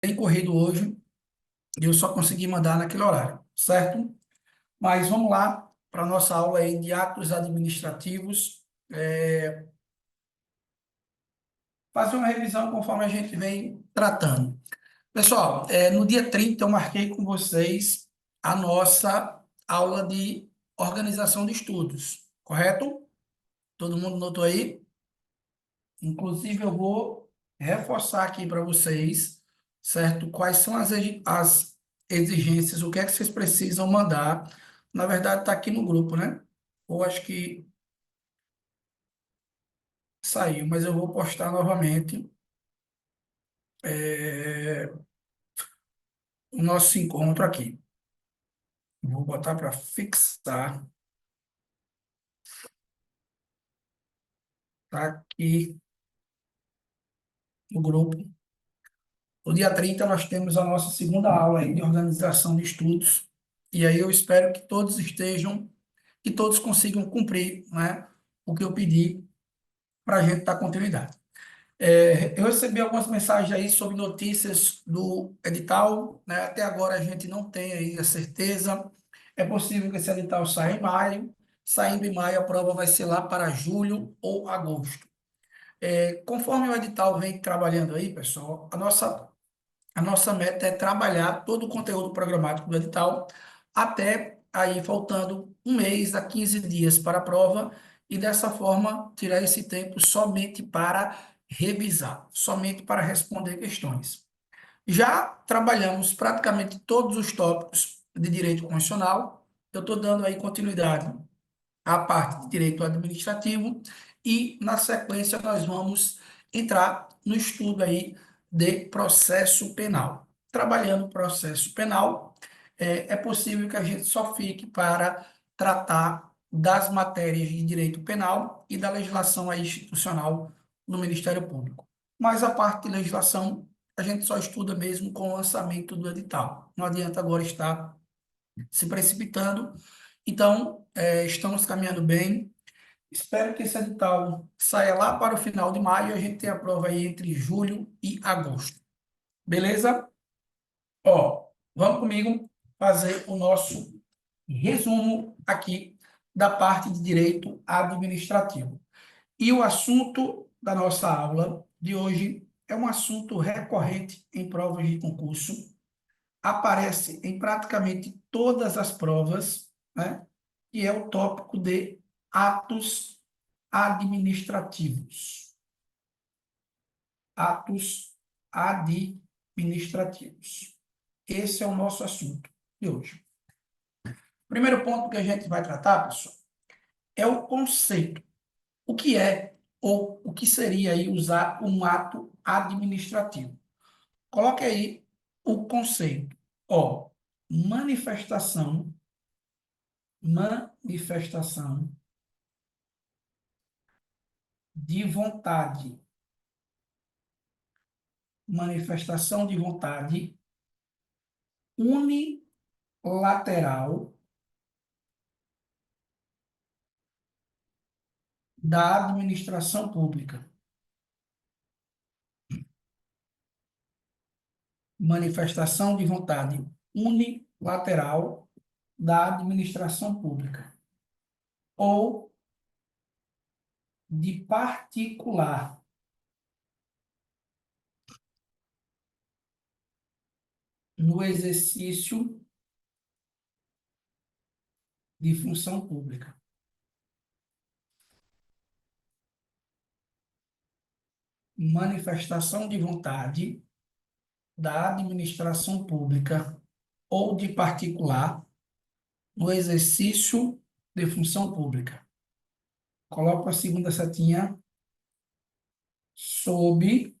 Bem corrido hoje e eu só consegui mandar naquele horário, certo? Mas vamos lá para a nossa aula aí de atos administrativos, fazer uma revisão conforme a gente vem tratando. Pessoal, no dia 30 eu marquei com vocês a nossa aula de organização de estudos, correto? Todo mundo notou aí? Inclusive, eu vou reforçar aqui para vocês, certo? Quais são as exigências, o que é que vocês precisam mandar. Na verdade, está aqui no grupo, né? Ou acho que saiu, mas eu vou postar novamente o nosso encontro aqui. Vou botar para fixar, tá aqui no grupo. No dia 30 nós temos a nossa segunda aula aí de organização de estudos. E aí eu espero que todos estejam, que todos consigam cumprir, né, o que eu pedi para a gente dar continuidade. Eu recebi algumas mensagens aí sobre notícias do edital, né? Até agora a gente não tem aí a certeza. É possível que esse edital saia em maio. Saindo em maio, a prova vai ser lá para julho ou agosto. Conforme o edital vem trabalhando aí, pessoal, a nossa meta é trabalhar todo o conteúdo programático do edital até aí faltando um mês a 15 dias para a prova e dessa forma tirar esse tempo somente para revisar, somente para responder questões. Já trabalhamos praticamente todos os tópicos de direito constitucional. Eu estou dando aí continuidade à parte de direito administrativo e, na sequência, nós vamos entrar no estudo aí de processo penal. Trabalhando processo penal, é possível que a gente só fique para tratar das matérias de direito penal e da legislação aí institucional no Ministério Público. Mas a parte de legislação, a gente só estuda mesmo com o lançamento do edital. Não adianta agora estar se precipitando. Então, estamos caminhando bem. Espero que esse edital saia lá para o final de maio e a gente tenha a prova aí entre julho e agosto. Beleza? Ó, vamos comigo fazer o nosso resumo aqui da parte de direito administrativo. E o assunto da nossa aula de hoje é um assunto recorrente em provas de concurso, aparece em praticamente todas as provas, né? E é o tópico de atos administrativos. Atos administrativos. Esse é o nosso assunto de hoje. O primeiro ponto que a gente vai tratar, pessoal, é o conceito. O que é ou o que seria aí usar um ato administrativo? Coloque aí o conceito. Ó, manifestação, manifestação de vontade, manifestação de vontade unilateral da administração pública. Manifestação de vontade unilateral da administração pública. Ou de particular no exercício de função pública. Manifestação de vontade da administração pública ou de particular no exercício de função pública. Coloco a segunda setinha sob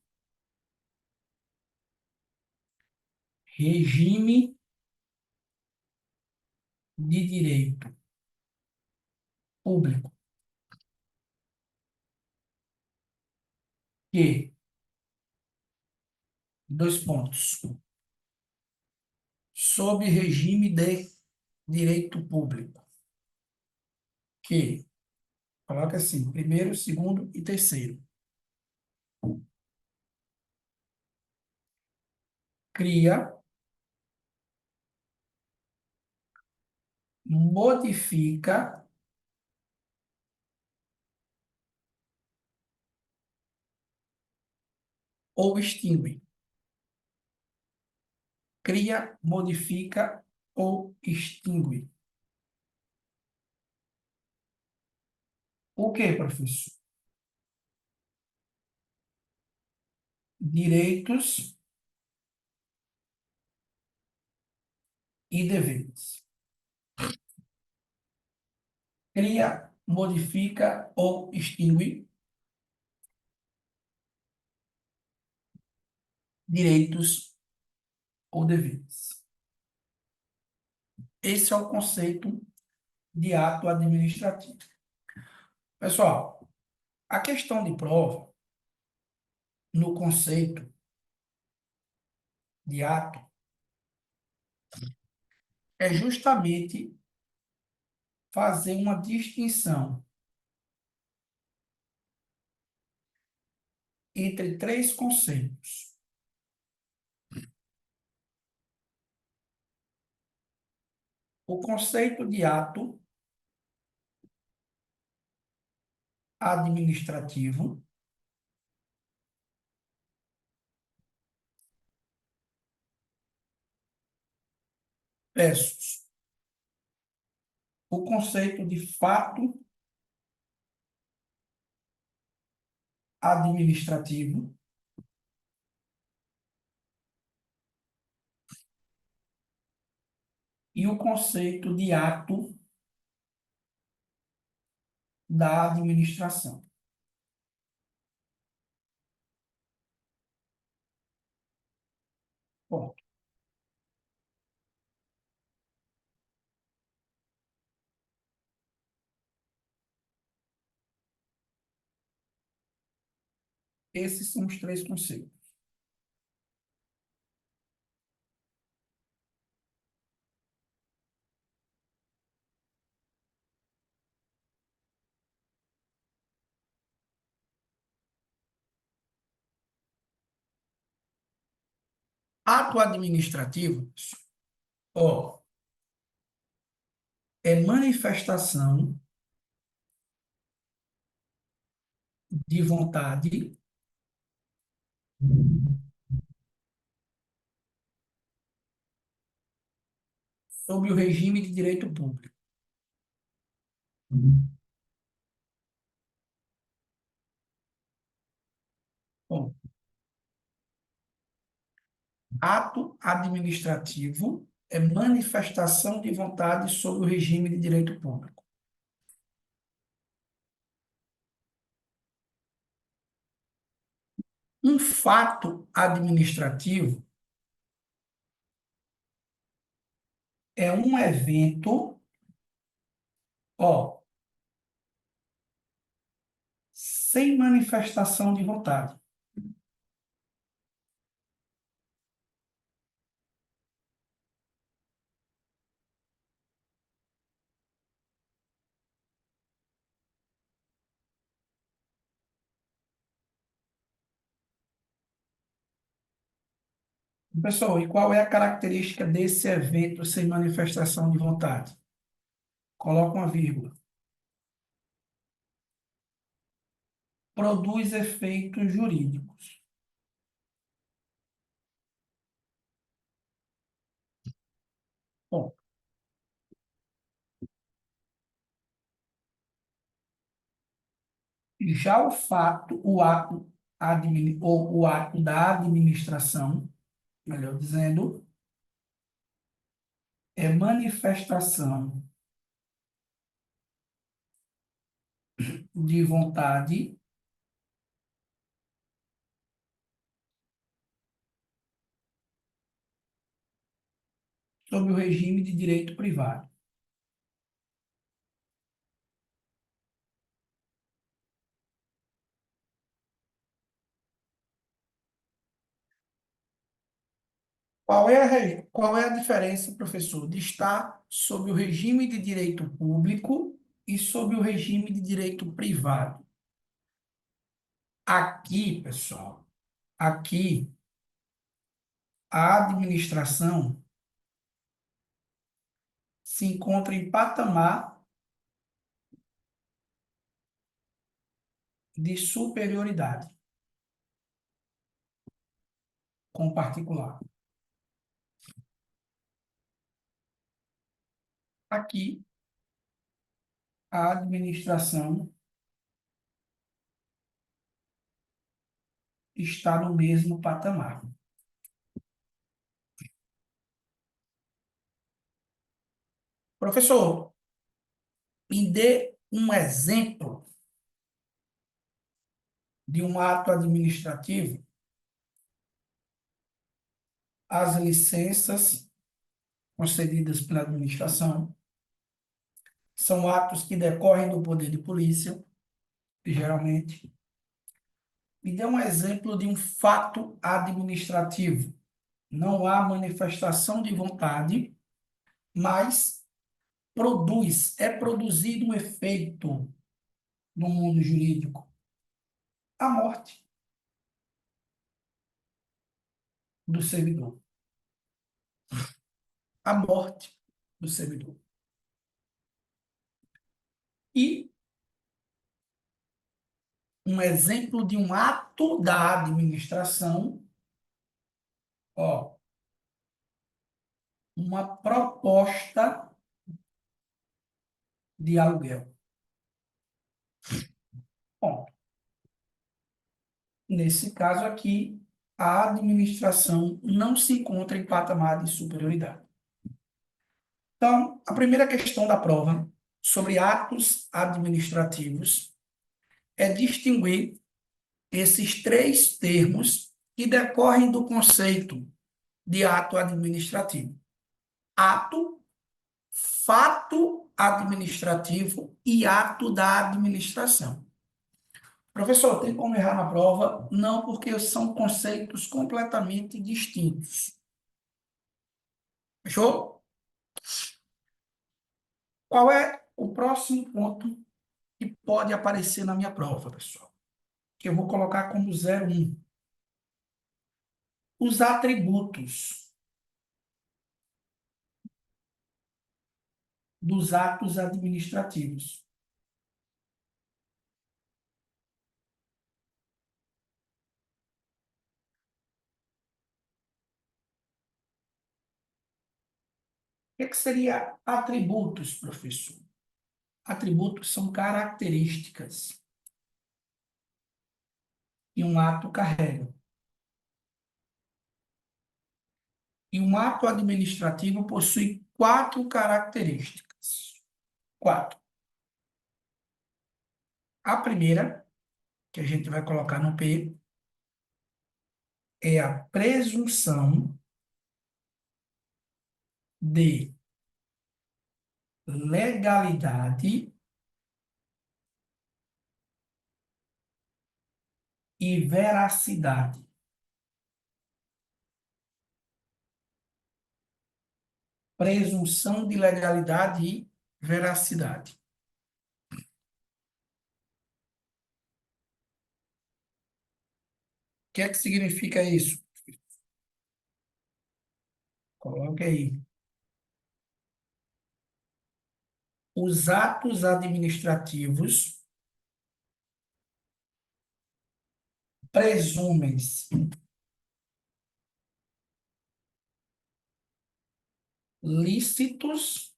regime de direito público, que, dois pontos, sob regime de direito público, que, coloca assim, primeiro, segundo e terceiro. cria, modifica ou extingue. Cria, modifica ou extingue. O que, professor? Direitos e deveres. Cria, modifica ou extingue direitos ou deveres. Esse é o conceito de ato administrativo. Pessoal, a questão de prova, no conceito de ato, é justamente fazer uma distinção entre três conceitos. O conceito de ato administrativo versus o conceito de fato administrativo e o conceito de ato da administração. Bom, esses são os três conceitos. Ato administrativo, ó, é manifestação de vontade sobre o regime de direito público. Bom, ato administrativo é manifestação de vontade sobre o regime de direito público. Um fato administrativo é um evento, ó, sem manifestação de vontade. Pessoal, e qual é a característica desse evento sem manifestação de vontade? Coloca uma vírgula. Produz efeitos jurídicos. Bom, já o fato, o ato, ou o ato da administração, melhor dizendo, é manifestação de vontade sob o regime de direito privado. Qual é a diferença, professor, de estar sob o regime de direito público e sob o regime de direito privado? Aqui, pessoal, aqui a administração se encontra em patamar de superioridade com o particular. Aqui, a administração está no mesmo patamar. Professor, me dê um exemplo de um ato administrativo. As licenças concedidas pela administração são atos que decorrem do poder de polícia, geralmente. Me dê um exemplo de um fato administrativo. Não há manifestação de vontade, mas é produzido um efeito no mundo jurídico. A morte do servidor. A morte do servidor. E um exemplo de um ato da administração, ó, uma proposta de aluguel. Bom, nesse caso aqui, a administração não se encontra em patamar de superioridade. Então, a primeira questão da prova sobre atos administrativos é distinguir esses três termos que decorrem do conceito de ato administrativo: ato, fato administrativo e ato da administração. Professor, tem como errar na prova? Não, porque são conceitos completamente distintos. Fechou? Qual é o próximo ponto que pode aparecer na minha prova, pessoal? Que eu vou colocar como 01. Os atributos dos atos administrativos. O que seria atributos, professor? Atributos são características que um ato carrega. E um ato administrativo possui quatro características. Quatro. A primeira, que a gente vai colocar no P, é a presunção de legalidade e veracidade. Presunção de legalidade e veracidade. O que é que significa isso? Coloque aí. Os atos administrativos presumem-se lícitos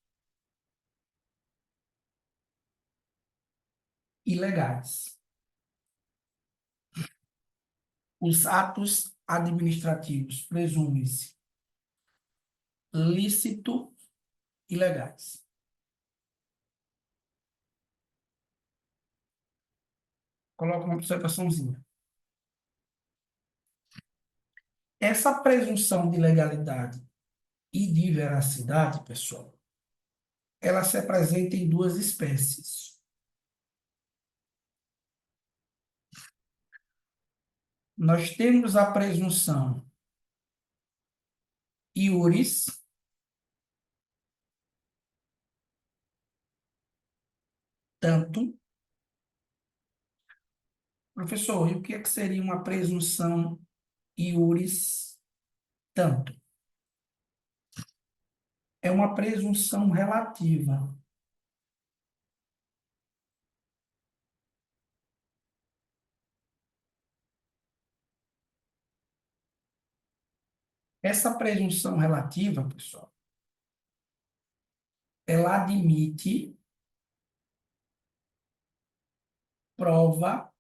e legais. Os atos administrativos presumem-se lícito e legais. Coloca uma observaçãozinha. Essa presunção de legalidade e de veracidade, pessoal, ela se apresenta em duas espécies. Nós temos a presunção iuris, tanto. Professor, e o que é que seria uma presunção iuris tanto. É uma presunção relativa. Essa presunção relativa, pessoal, ela admite prova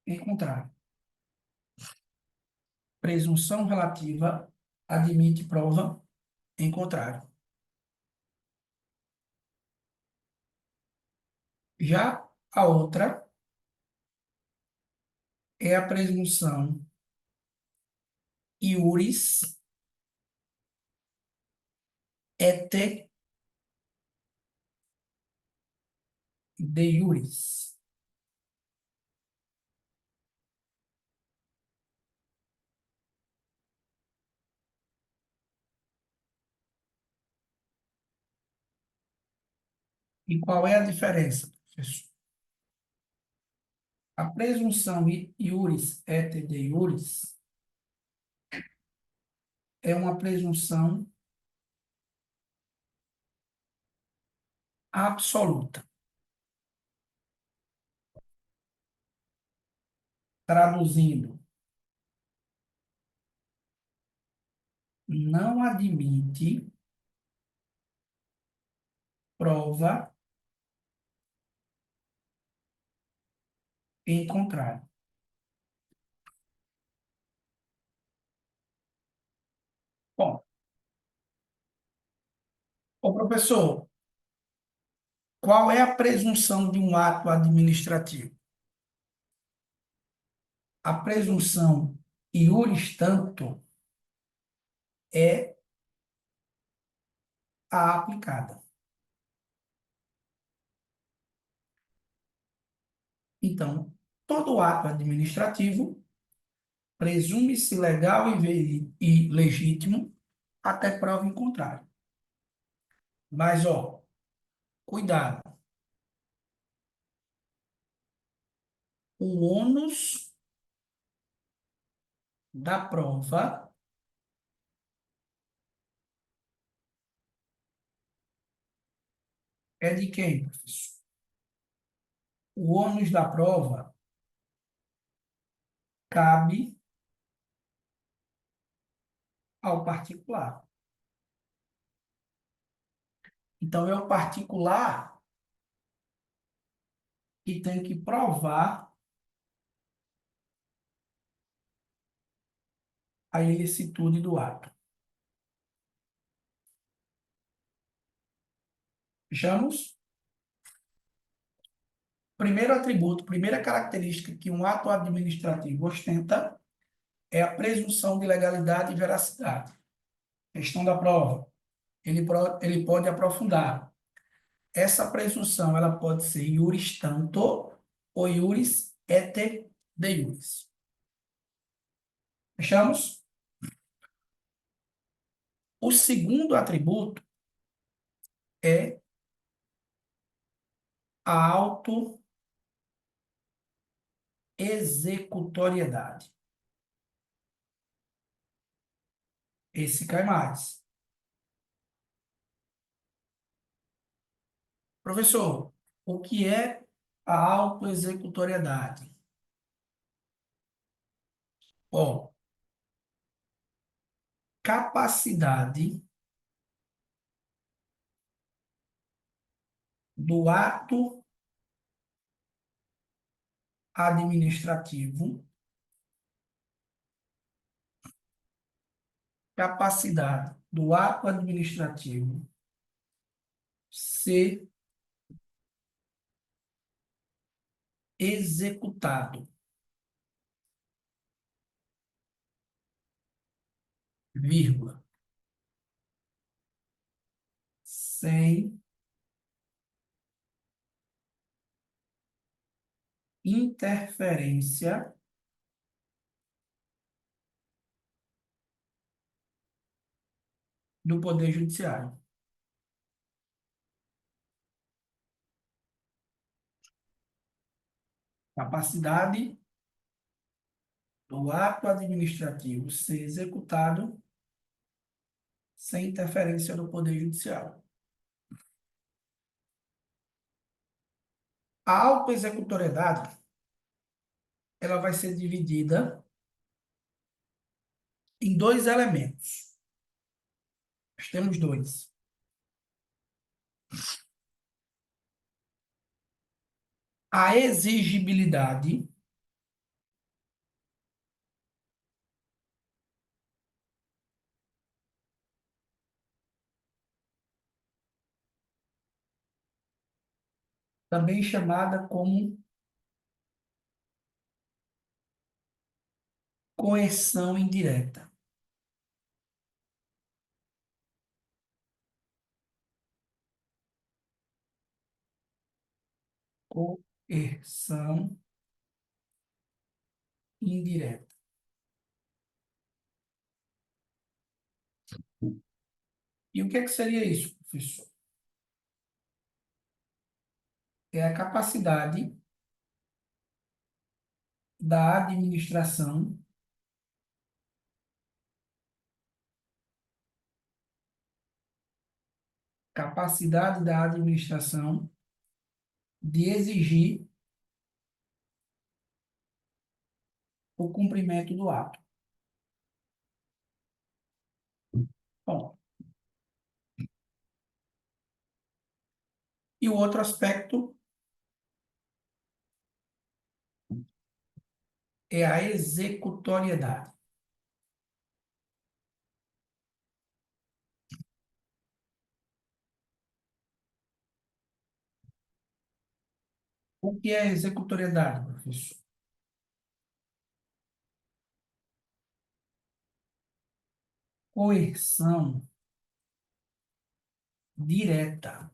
em contrário. Presunção relativa admite prova em contrário. Já a outra é a presunção iuris et de iuris. E qual é a diferença, professor? A presunção iuris et de iuris é uma presunção absoluta. Traduzindo, não admite prova em contrário. Bom, ô professor, qual é a presunção de um ato administrativo? A presunção iuris tanto é a aplicada. Então, todo ato administrativo presume-se legal e legítimo até prova em contrário. Mas, ó, cuidado. O ônus da prova é de quem, professor? O ônus da prova cabe ao particular. Então, é o particular que tem que provar a ilicitude do ato. Vejamos. Primeiro atributo, primeira característica que um ato administrativo ostenta é a presunção de legalidade e veracidade. Questão da prova. Ele pode aprofundar. Essa presunção ela pode ser iuris tanto ou iuris et de iuris. Fechamos? O segundo atributo é a autoexecutoriedade. Esse cai mais. Professor, o que é a autoexecutoriedade? Ó, capacidade do ato administrativo, capacidade do ato administrativo ser executado, vírgula, sem interferência do Poder Judiciário. Capacidade do ato administrativo ser executado sem interferência do Poder Judiciário. A autoexecutoriedade, ela vai ser dividida em dois elementos. Nós temos dois. A exigibilidade também chamada como coerção indireta. Coerção indireta. E o que é que seria isso, professor? É a capacidade da administração de exigir o cumprimento do ato. Bom, e o outro aspecto é a executoriedade. O que é executoriedade, professor? Coerção direta.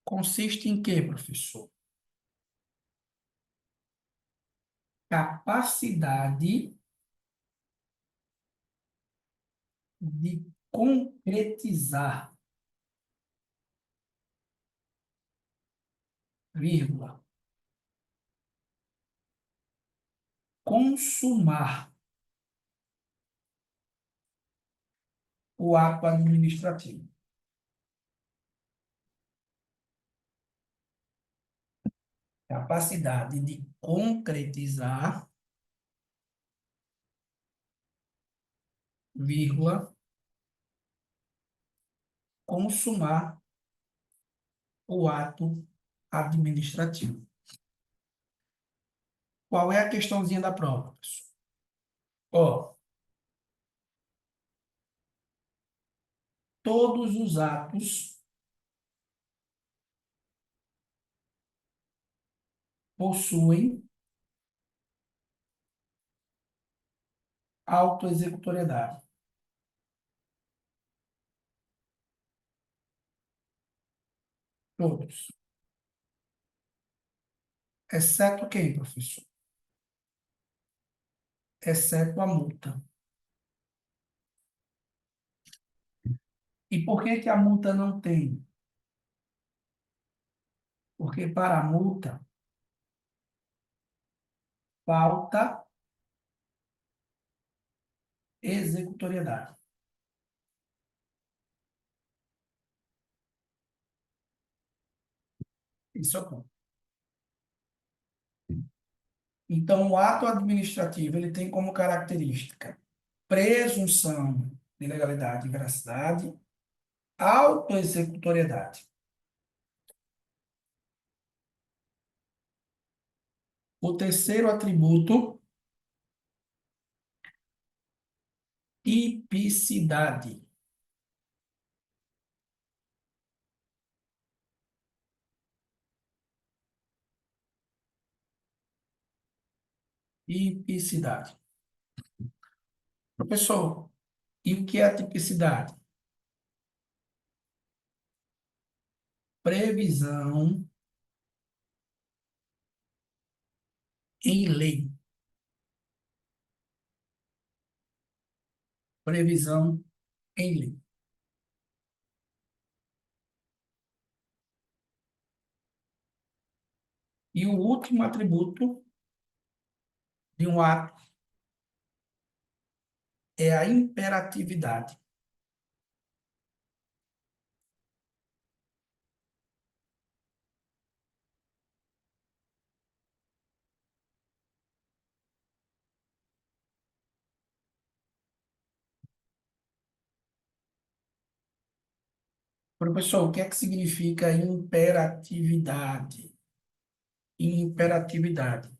Consiste em quê, professor? Capacidade de concretizar, vírgula, consumar o ato administrativo. Capacidade de concretizar, vírgula, consumar o ato administrativo. Qual é a questãozinha da prova, pessoal? Ó, todos os atos possuem autoexecutoriedade. Todos. Exceto quem, professor? Exceto a multa. E por que que a multa não tem? Porque para a multa falta executoriedade. Isso é o ponto. Então, o ato administrativo ele tem como característica presunção de legalidade e veracidade, autoexecutoriedade. O terceiro atributo, tipicidade. Tipicidade. Professor, e o que é a tipicidade? Previsão em lei. Previsão em lei. E o último atributo de um ato é a imperatividade. Professor, o que é que significa imperatividade? Imperatividade.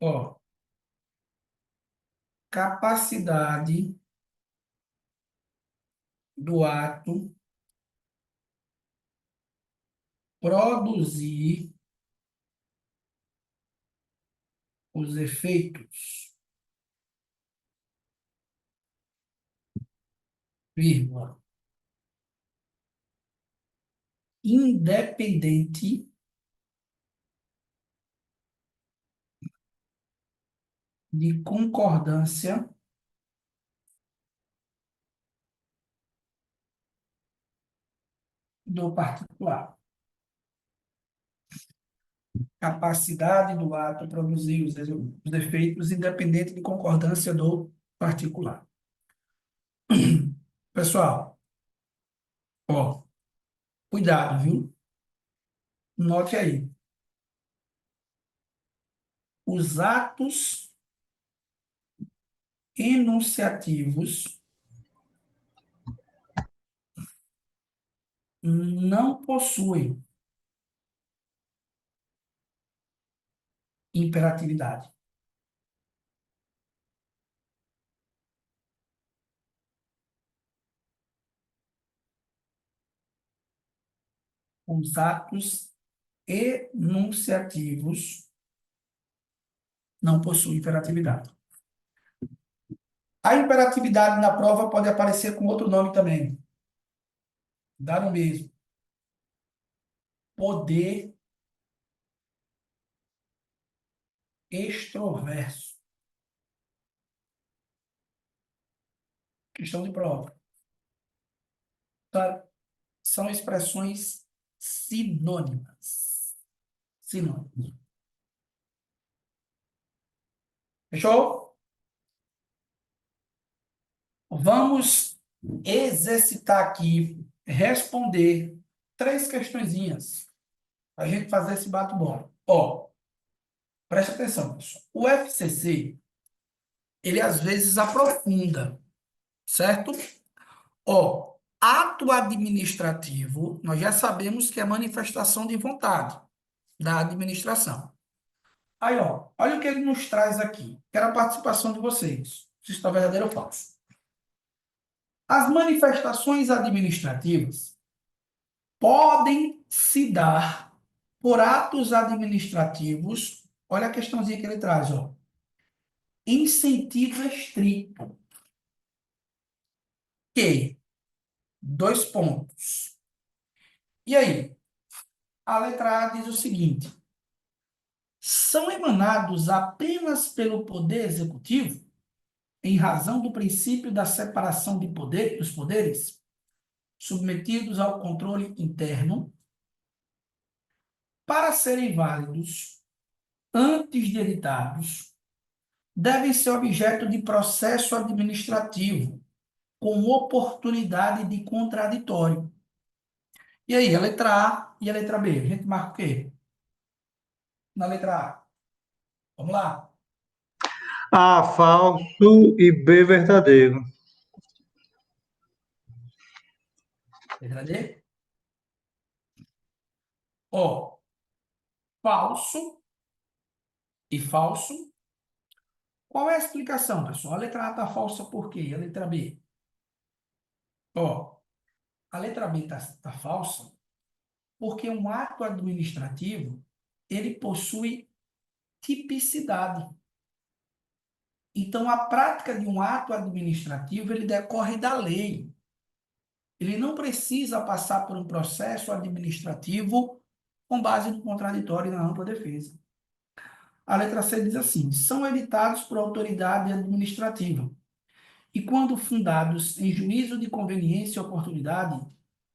Ó, capacidade do ato produzir os efeitos, vírgula, independente de concordância do particular. Capacidade do ato produzir os efeitos independente de concordância do particular. Pessoal, ó, cuidado, viu? Note aí. Os atos enunciativos não possuem imperatividade. Os atos enunciativos não possuem imperatividade. A imperatividade na prova pode aparecer com outro nome também. Dá no mesmo. Poder extroverso. Questão de prova. Tá? São expressões sinônimas. Sinônimas. Fechou? Vamos exercitar aqui, responder 3 questõezinhas para a gente fazer esse bate-bola. Ó, presta atenção, pessoal. O FCC, ele às vezes aprofunda, certo? Ó, ato administrativo, nós já sabemos que é manifestação de vontade da administração. Aí, ó, olha o que ele nos traz aqui. Quero a participação de vocês. Se está verdadeiro ou falso. As manifestações administrativas podem se dar por atos administrativos. Olha a questãozinha que ele traz, ó. Em sentido estrito. Que? 2 pontos. E aí? A letra A diz o seguinte: são emanados apenas pelo Poder Executivo, em razão do princípio da separação de poder, dos poderes, submetidos ao controle interno, para serem válidos antes de editados, devem ser objeto de processo administrativo, com oportunidade de contraditório. E aí, a letra A e a letra B? A gente marca o quê? Na letra A. Vamos lá? A, falso e B, verdadeiro. Letra D? Ó, falso e falso. Qual é a explicação, pessoal? A letra A está falsa por quê? A letra B? Ó, a letra B está falsa porque um ato administrativo, ele possui tipicidade. Então, a prática de um ato administrativo, ele decorre da lei. Ele não precisa passar por um processo administrativo com base no contraditório e na ampla defesa. A letra C diz assim: são editados por autoridade administrativa e, quando fundados em juízo de conveniência e oportunidade,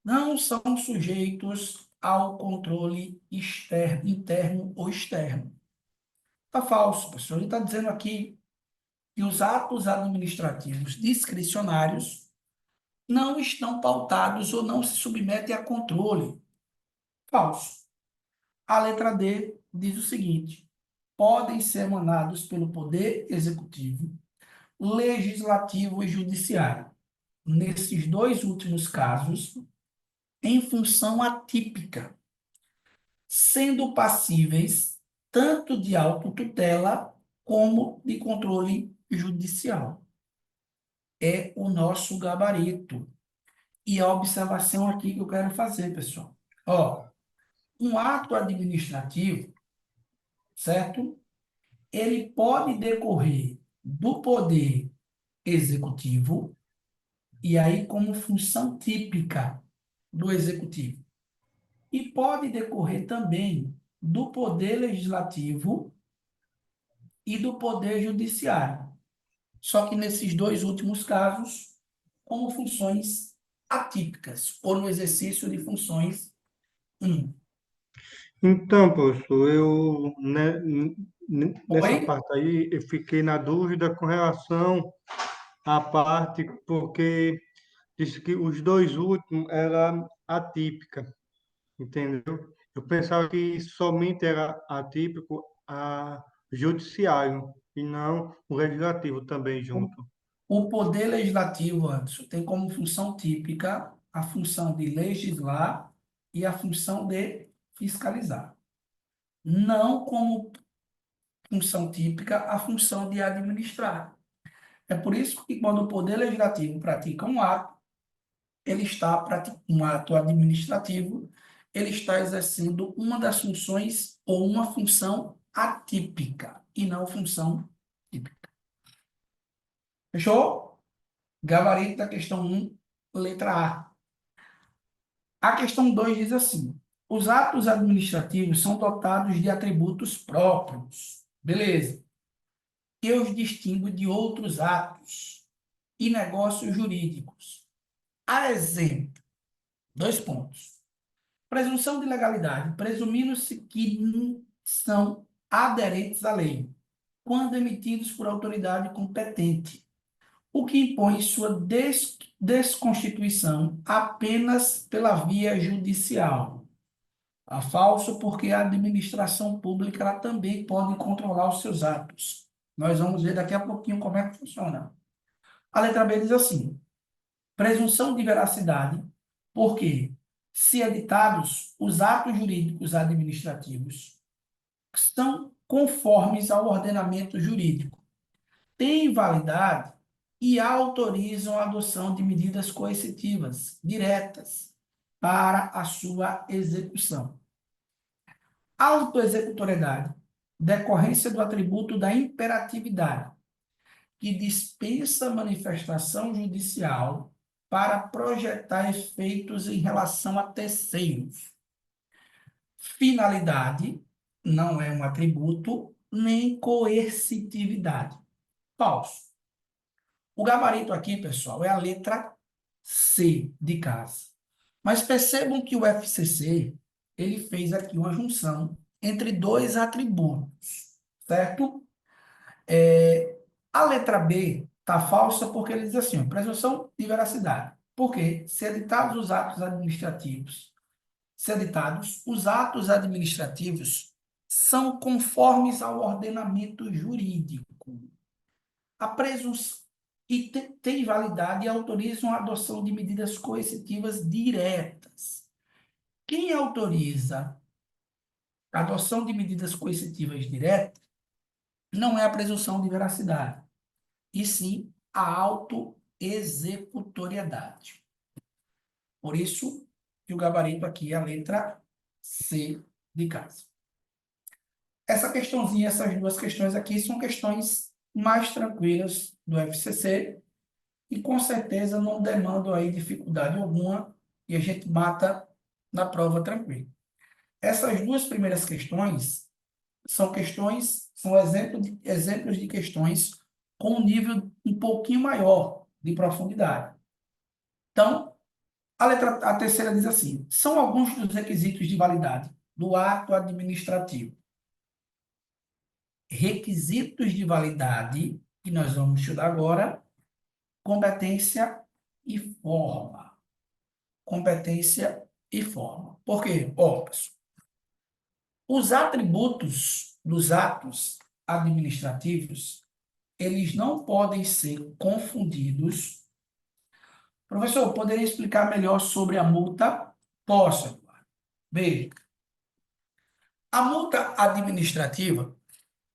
não são sujeitos ao controle externo, interno ou externo. Está falso, pessoal. Ele está dizendo aqui que os atos administrativos discricionários não estão pautados ou não se submetem a controle. Falso. A letra D diz o seguinte: podem ser emanados pelo Poder Executivo, Legislativo e Judiciário. Nesses dois últimos casos, em função atípica, sendo passíveis tanto de autotutela como de controle judicial. É o nosso gabarito. E a observação aqui que eu quero fazer, pessoal. Ó, um ato administrativo, certo? Ele pode decorrer do poder executivo, e aí como função típica do executivo. E pode decorrer também do poder legislativo e do poder judiciário. Só que nesses dois últimos casos, como funções atípicas, ou no exercício de funções 1. Então, professor, nessa Oi? parte aí, eu fiquei na dúvida com relação à parte, porque disse que os dois últimos era atípica, entendeu? Eu pensava que somente era atípico a judiciário e não o legislativo também O junto. o poder legislativo, Anderson, tem como função típica a função de legislar e a função de fiscalizar. Não como função típica a função de administrar. É por isso que quando o poder legislativo pratica um ato, ele está praticando um ato administrativo, ele está exercendo uma das funções ou uma função atípica e não função típica. Fechou? Gabarito da questão 1, letra A. A questão 2 diz assim: os atos administrativos são dotados de atributos próprios. Beleza. Que os distingue de outros atos e negócios jurídicos. A exemplo, dois pontos. Presunção de legalidade, presumindo-se que são aderentes à lei, quando emitidos por autoridade competente, o que impõe sua desconstituição apenas pela via judicial. A falso porque a administração pública ela também pode controlar os seus atos. Nós vamos ver daqui a pouquinho como é que funciona. A letra B diz assim: presunção de veracidade, porque, se editados, os atos jurídicos administrativos são conformes ao ordenamento jurídico, têm validade e autorizam a adoção de medidas coercitivas diretas para a sua execução. Autoexecutoriedade, decorrência do atributo da imperatividade, que dispensa manifestação judicial para projetar efeitos em relação a terceiros. Finalidade não é um atributo, nem coercitividade. Falso. O gabarito aqui, pessoal, é a letra C de casa. Mas percebam que o FCC, ele fez aqui uma junção entre dois atributos, certo? A letra B está falsa porque ele diz assim, ó, presunção de veracidade. Porque, se editados os atos administrativos, se editados, os atos administrativos são conformes ao ordenamento jurídico. A presunção e tem validade e autorizam a adoção de medidas coercitivas diretas. Quem autoriza a adoção de medidas coercitivas diretas não é a presunção de veracidade, e sim a autoexecutoriedade. Por isso que o gabarito aqui é a letra C de casa. Essa questãozinha, essas duas questões aqui são questões mais tranquilas do FCC e com certeza não demandam aí dificuldade alguma e a gente mata na prova tranquilo. Essas duas primeiras questões, são exemplos de questões com um nível um pouquinho maior de profundidade. Então, A terceira diz assim: são alguns dos requisitos de validade do ato administrativo. Requisitos de validade, que nós vamos estudar agora, competência e forma. Competência e forma. Por quê? Ó, pessoal, os atributos dos atos administrativos, eles não podem ser confundidos. Professor, poderia explicar melhor sobre a multa? Posso. Veja, a multa administrativa,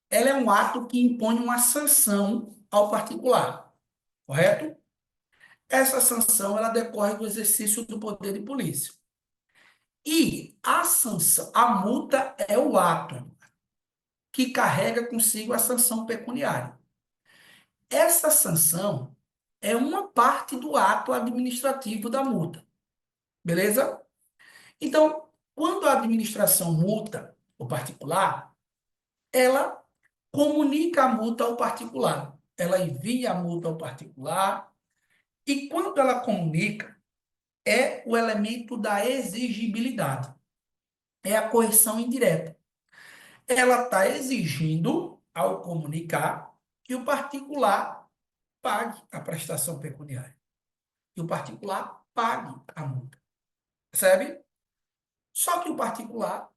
ela é um ato que impõe uma sanção ao particular, correto? Essa sanção, ela decorre do exercício do poder de polícia. E a sanção, a multa é o ato que carrega consigo a sanção pecuniária. Essa sanção é uma parte do ato administrativo da multa, beleza? Então, quando a administração multa o particular, ela comunica a multa ao particular. Ela envia a multa ao particular e quando ela comunica, é o elemento da exigibilidade. É a correção indireta. Ela está exigindo, ao comunicar, que o particular pague a prestação pecuniária. Que o particular pague a multa. Percebe? Só que o particular,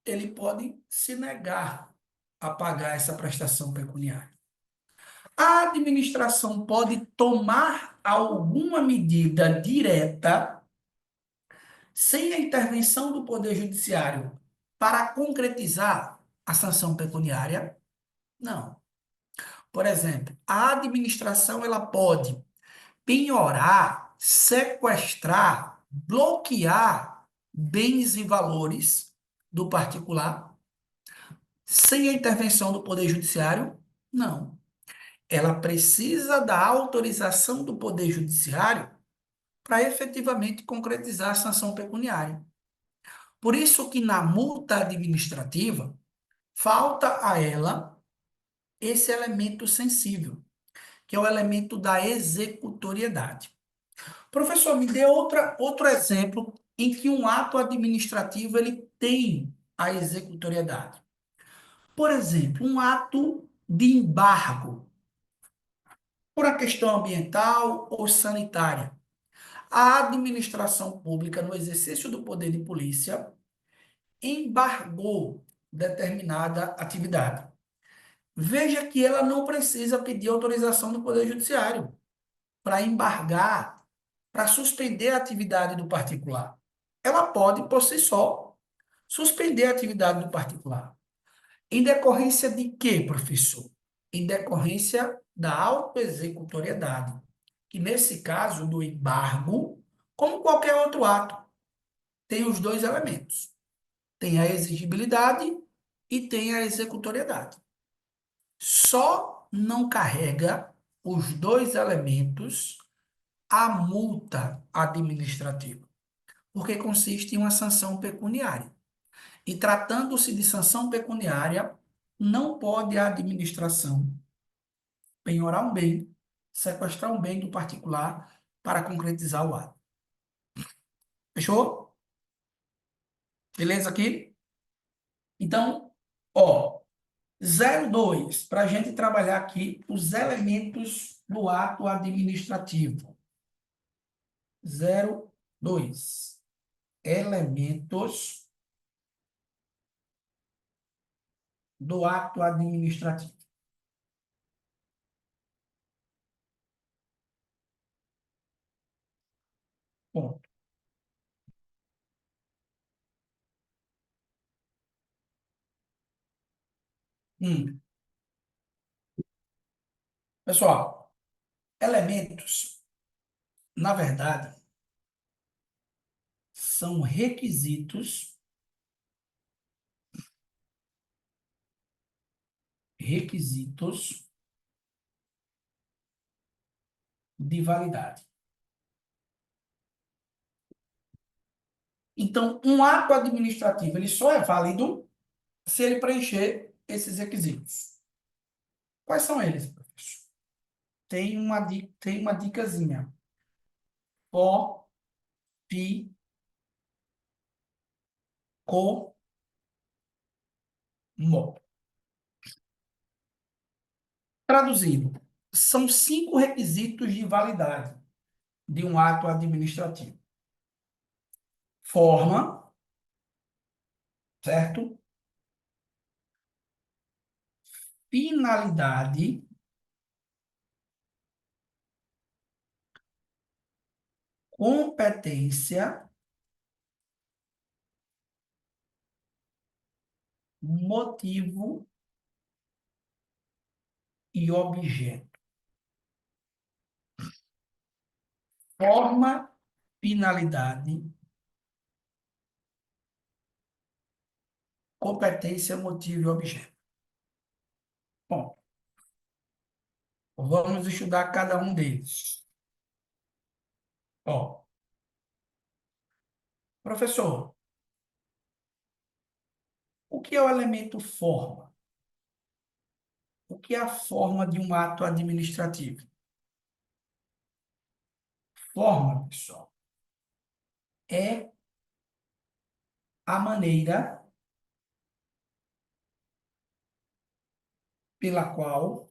ele pode se negar a pagar essa prestação pecuniária. A administração pode tomar alguma medida direta sem a intervenção do Poder Judiciário para concretizar a sanção pecuniária? Não. Por exemplo, a administração ela pode penhorar, sequestrar, bloquear bens e valores do particular sem a intervenção do Poder Judiciário? Não. Ela precisa da autorização do Poder Judiciário para efetivamente concretizar a sanção pecuniária. Por isso que na multa administrativa falta a ela esse elemento sensível, que é o elemento da executoriedade. Professor, me dê outro exemplo em que um ato administrativo ele tem a executoriedade. Por exemplo, um ato de embargo por uma questão ambiental ou sanitária. A administração pública, no exercício do poder de polícia, embargou determinada atividade. Veja que ela não precisa pedir autorização do Poder Judiciário para embargar, para suspender a atividade do particular. Ela pode, por si só, suspender a atividade do particular. Em decorrência de quê, professor? Em decorrência da autoexecutoriedade, que nesse caso do embargo, como qualquer outro ato, tem os dois elementos. Tem a exigibilidade e tem a executoriedade. Só não carrega os dois elementos a multa administrativa, porque consiste em uma sanção pecuniária. E tratando-se de sanção pecuniária, não pode a administração penhorar um bem, sequestrar um bem do particular para concretizar o ato. Fechou? Beleza aqui? Então, ó, 02, para a gente trabalhar aqui os elementos do ato administrativo. 02. Elementos do ato administrativo. Ponto. Hum. Pessoal, elementos, na verdade, são requisitos de validade. Então, um ato administrativo, ele só é válido se ele preencher esses requisitos. Quais são eles, professor? Tem uma dicasinha. Traduzindo, são 5 requisitos de validade de um ato administrativo: forma, certo? Finalidade, competência, motivo e objeto. Forma, finalidade, competência, motivo e objeto. Bom, vamos estudar cada um deles. Ó, professor, o que é o elemento forma? O que é a forma de um ato administrativo? Forma, pessoal, é a maneira pela qual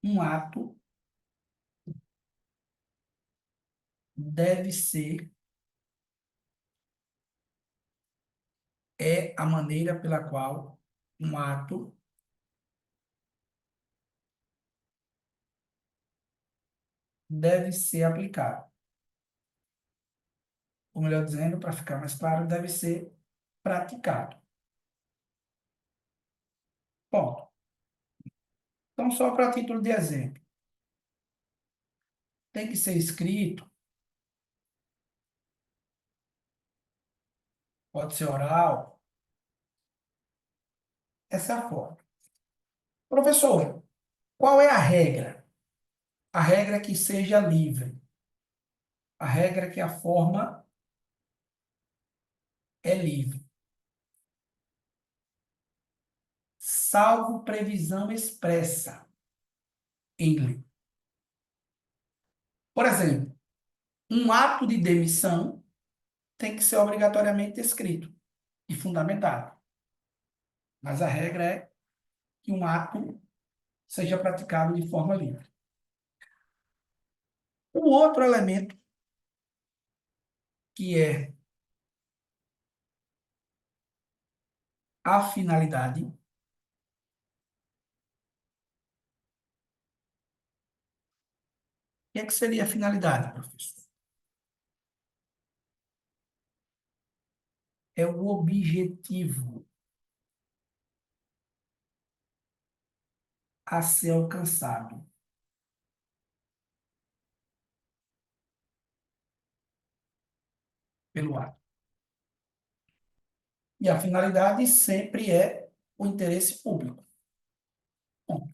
um ato deve ser, é a maneira pela qual um ato deve ser aplicado. Ou melhor dizendo, para ficar mais claro, deve ser praticado. Bom, então só para título de exemplo, tem que ser escrito, pode ser oral, essa é a forma. Professor, qual é a regra? A regra é que seja livre. A regra é que a forma é livre, salvo previsão expressa em lei. Por exemplo, um ato de demissão tem que ser obrigatoriamente escrito e fundamentado. Mas a regra é que um ato seja praticado de forma livre. Um outro elemento que é a finalidade. O que seria a finalidade, professor? É o objetivo a ser alcançado pelo ato. E a finalidade sempre é o interesse público. Bom,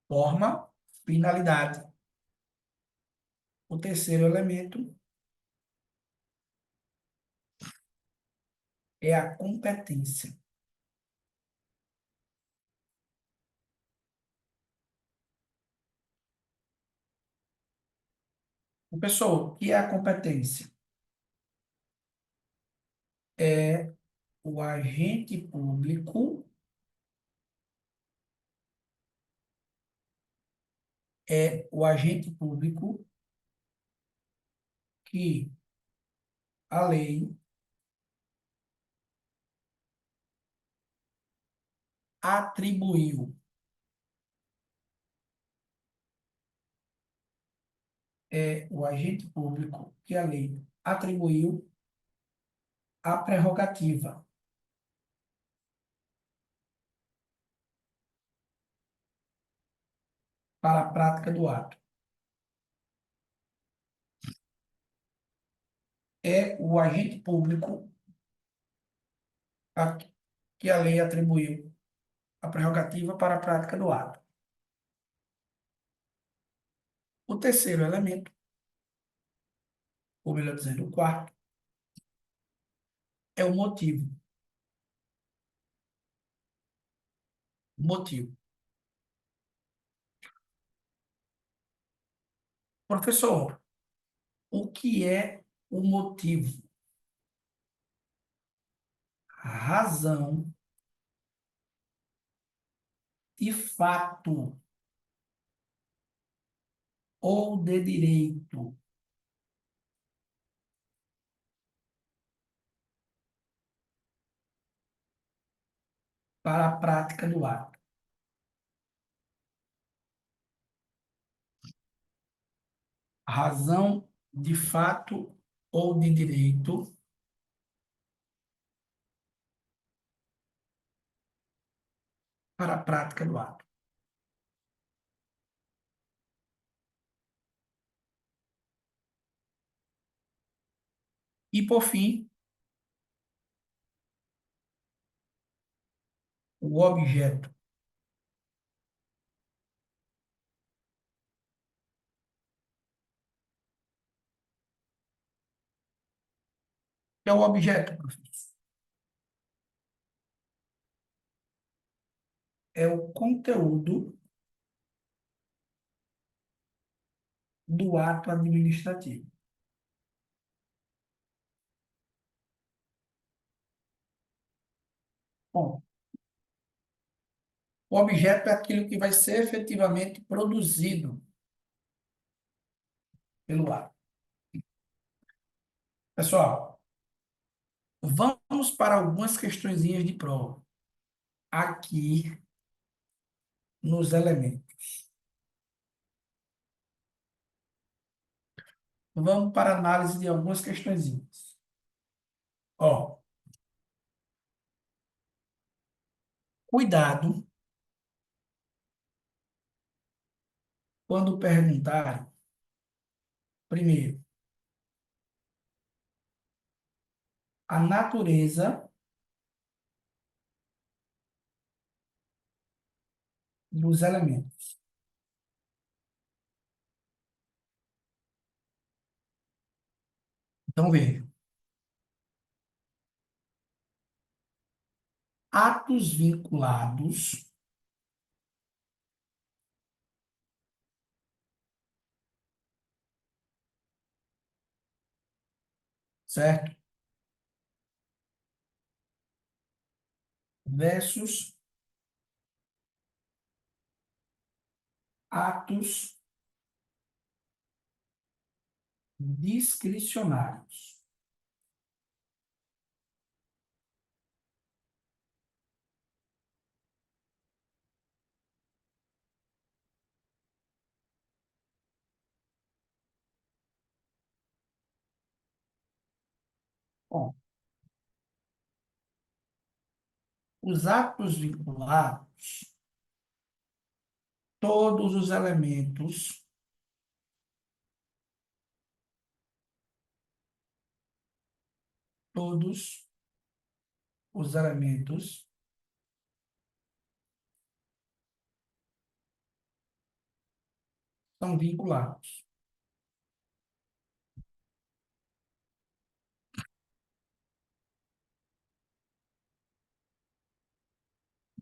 forma, finalidade. O terceiro elemento é a competência. Pessoal, o que é a competência? É o agente público, que a lei atribuiu. É o agente público que a lei atribuiu a prerrogativa para a prática do ato. É o agente público a que a lei atribuiu a prerrogativa para a prática do ato. O terceiro elemento, ou melhor dizendo, o quarto, é o motivo. Motivo. Professor, o que é o motivo, razão de fato ou de direito para a prática do ato? Razão de fato ou de direito para a prática do ato. E, por fim, o objeto. Que é o objeto, professor? É o conteúdo do ato administrativo. Bom, o objeto é aquilo que vai ser efetivamente produzido pelo ato. Pessoal, vamos para algumas questõezinhas de prova. Aqui nos elementos. Vamos para a análise de algumas questõezinhas. Ó, cuidado quando perguntarem, primeiro, a natureza dos elementos. Então, veja. Atos vinculados, certo? Versus atos discricionários. Bom, os atos vinculados, todos os elementos, todos os elementos são vinculados.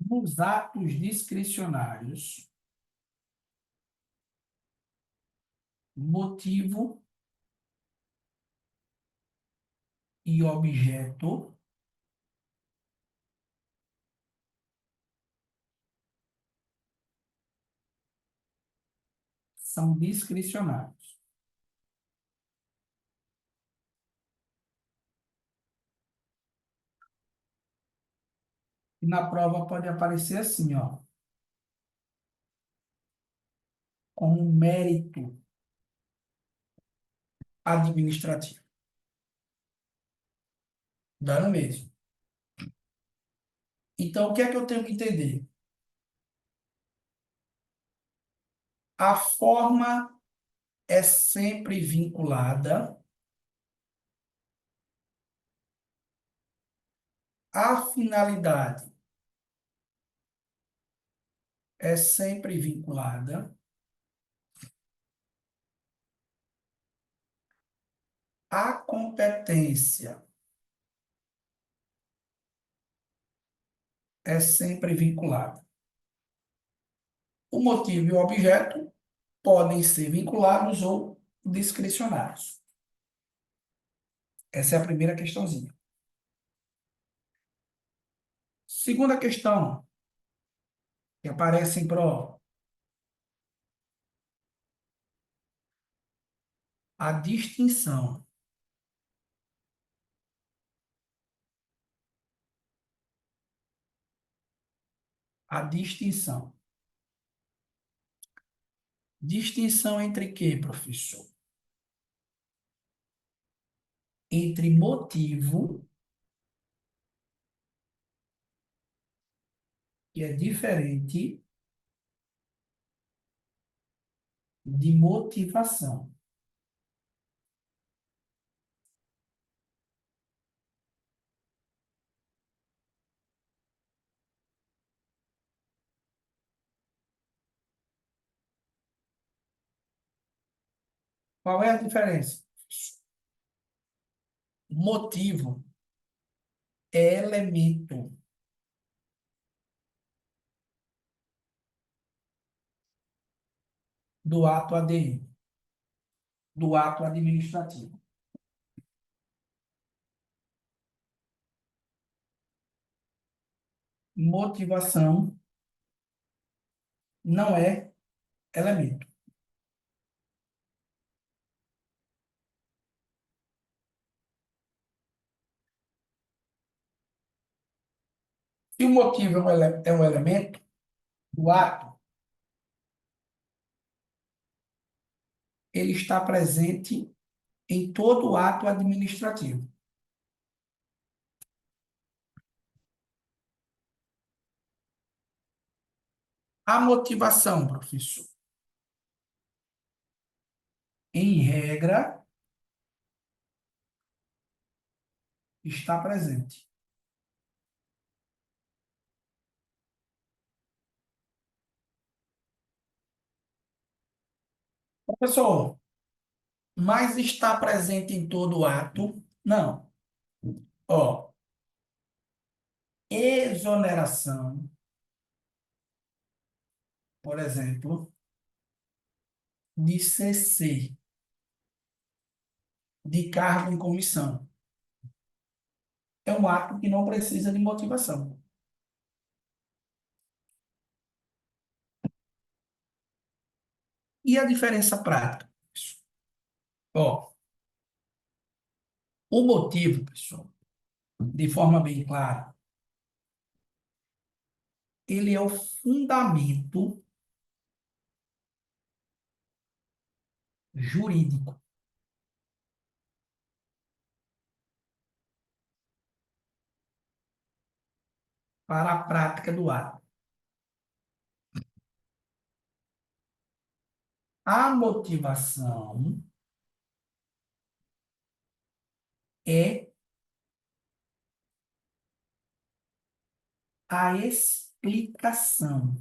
Nos atos discricionários, motivo e objeto são discricionários. E na prova pode aparecer assim, ó, como mérito administrativo. Dá no mesmo. Então, o que é que eu tenho que entender? A forma é sempre vinculada à finalidade, é sempre vinculada à competência, é sempre vinculada. O motivo e o objeto podem ser vinculados ou discricionários. Essa é a primeira questãozinha. Segunda questão, que aparece em prova. A distinção. A distinção. Distinção entre quê, professor? Entre motivo, que é diferente de motivação. Qual é a diferença? Motivo é elemento do ato ADI, do ato administrativo. Motivação não é elemento. Se o motivo é um elemento, o ato ele está presente em todo o ato administrativo. A motivação, professor, em regra, está presente. Professor, mas está presente em todo o ato? Não. Ó, exoneração, por exemplo, de CC, de cargo em comissão. É um ato que não precisa de motivação. E a diferença prática? Ó, o motivo, pessoal, de forma bem clara, ele é o fundamento jurídico para a prática do ato. A motivação é a explicação,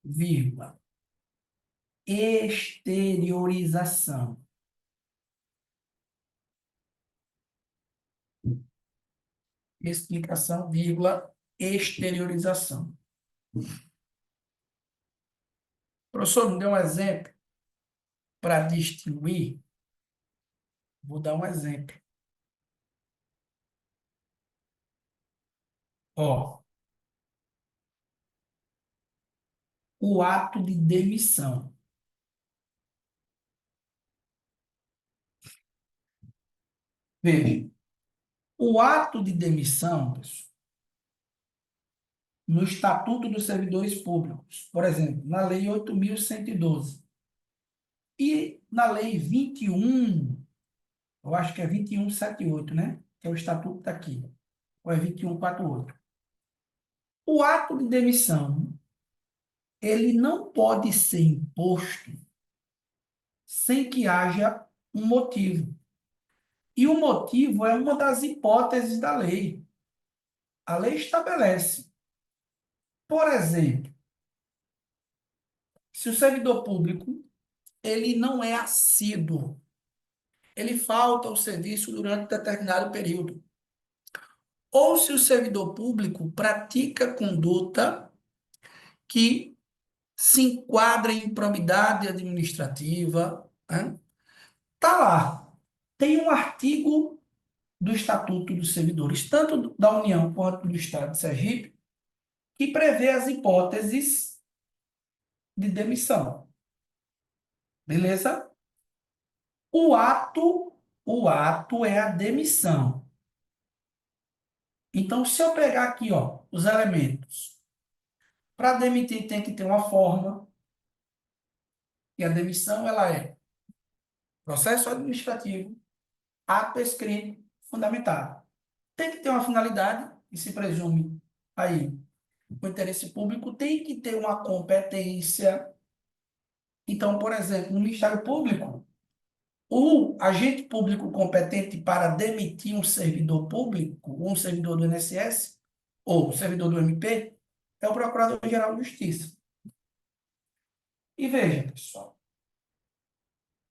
vírgula, exteriorização. Explicação, vírgula, exteriorização. Professor, me dê um exemplo para distinguir? Vou dar um exemplo. Ó, o ato de demissão. Veja, o ato de demissão, pessoal, no Estatuto dos Servidores Públicos, por exemplo, na Lei 8.112 e na Lei 21, eu acho que é 2178, né? Que é o Estatuto daqui, ou é 2148. O ato de demissão, ele não pode ser imposto sem que haja um motivo. E o motivo é uma das hipóteses da lei. A lei estabelece, por exemplo, se o servidor público ele não é assíduo, ele falta ao serviço durante determinado período, ou se o servidor público pratica conduta que se enquadra em improbidade administrativa, né? Tá lá. Tem um artigo do Estatuto dos Servidores, tanto da União quanto do Estado de Sergipe, que prevê as hipóteses de demissão. Beleza? O ato, o ato é a demissão. Então, se eu pegar aqui, ó, os elementos, para demitir tem que ter uma forma, e a demissão ela é processo administrativo, ato escrito, fundamentado. Tem que ter uma finalidade, e se presume aí o interesse público, tem que ter uma competência. Então, por exemplo, no Ministério Público, o agente público competente para demitir um servidor público, um servidor do INSS, ou um servidor do MP, é o Procurador-Geral de Justiça. E veja, pessoal,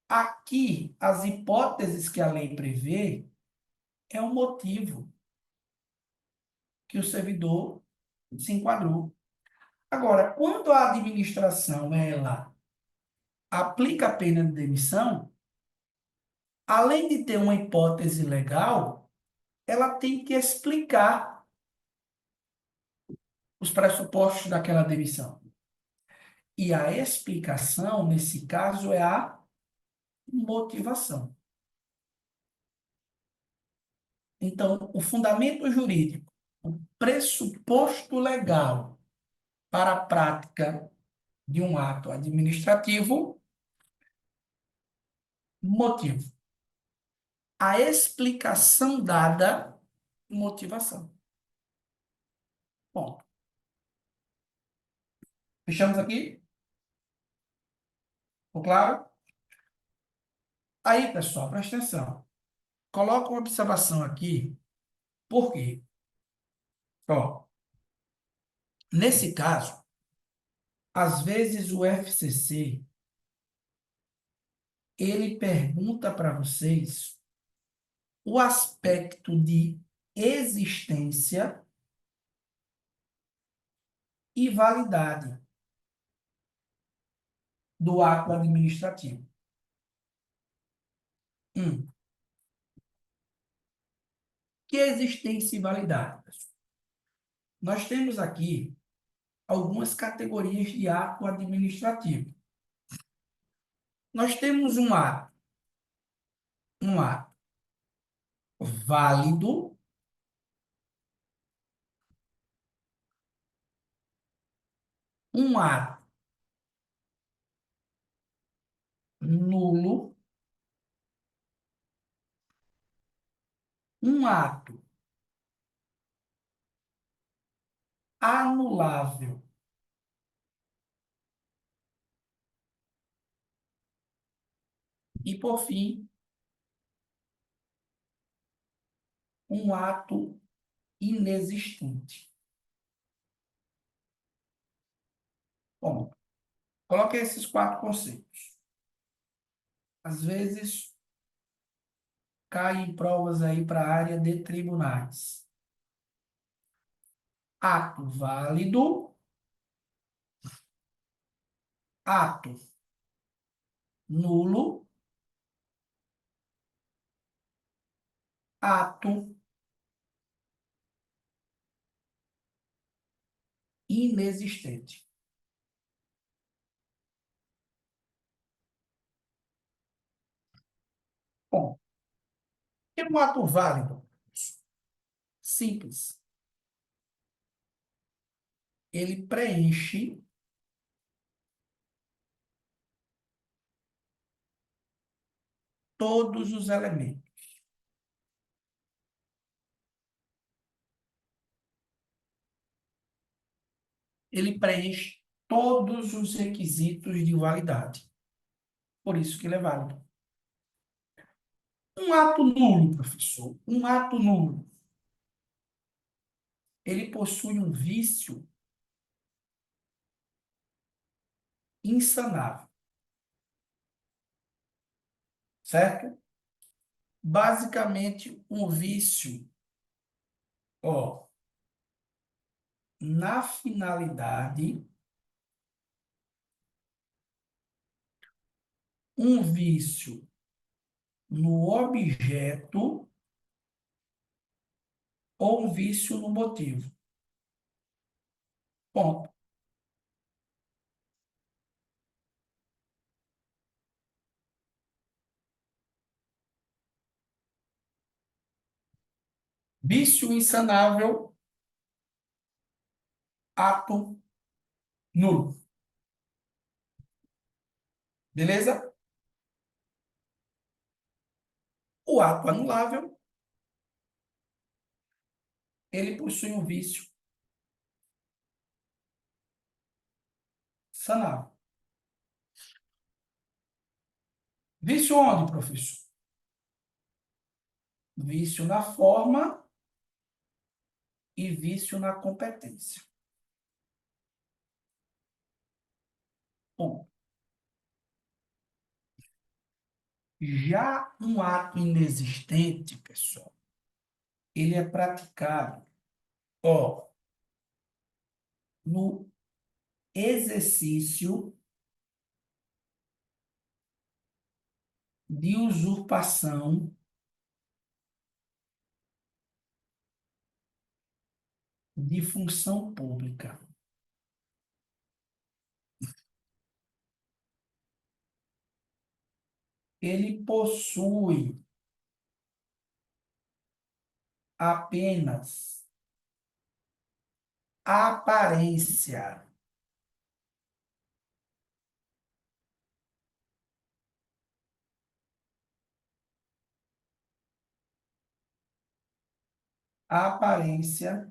aqui as hipóteses que a lei prevê é o motivo que o servidor se enquadrou. Agora, quando a administração ela aplica a pena de demissão, além de ter uma hipótese legal, ela tem que explicar os pressupostos daquela demissão. E a explicação, nesse caso, é a motivação. Então, o fundamento jurídico, o pressuposto legal para a prática de um ato administrativo, motivo. A explicação dada, motivação. Bom, fechamos aqui? Ficou claro? Aí, pessoal, presta atenção. Coloca uma observação aqui. Por quê? Ó, nesse caso, às vezes o FCC ele pergunta para vocês o aspecto de existência e validade do ato administrativo. Um, que existência e validade? Nós temos aqui algumas categorias de ato administrativo. Nós temos um ato válido, um ato nulo, um ato anulável e, por fim, um ato inexistente. Bom, coloque esses quatro conceitos. Às vezes, caem provas aí para a área de tribunais. Ato válido, ato nulo, ato inexistente. Bom, é um ato válido? Simples. Ele preenche todos os elementos. Ele preenche todos os requisitos de validade. Por isso que ele é válido. Um ato nulo, professor, um ato nulo, ele possui um vício insanável, certo? Basicamente, um vício, ó, na finalidade um vício no objeto ou um vício no motivo. Ponto. Vício insanável, ato nulo. Beleza? O ato anulável, ele possui um vício sanável. Vício onde, professor? Vício na forma e vício na competência. Bom, já um ato inexistente, pessoal, ele é praticado, ó, no exercício de usurpação de função pública. Ele possui apenas aparência, aparência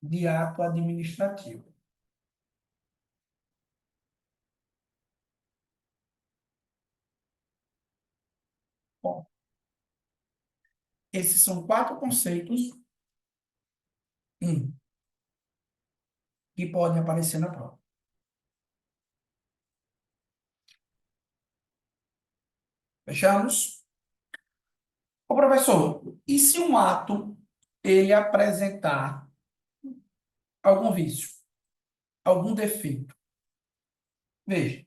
de ato administrativo. Bom, esses são quatro conceitos, um, que podem aparecer na prova. Fechamos? Ô, professor, e se um ato ele apresentar algum vício, algum defeito? Veja,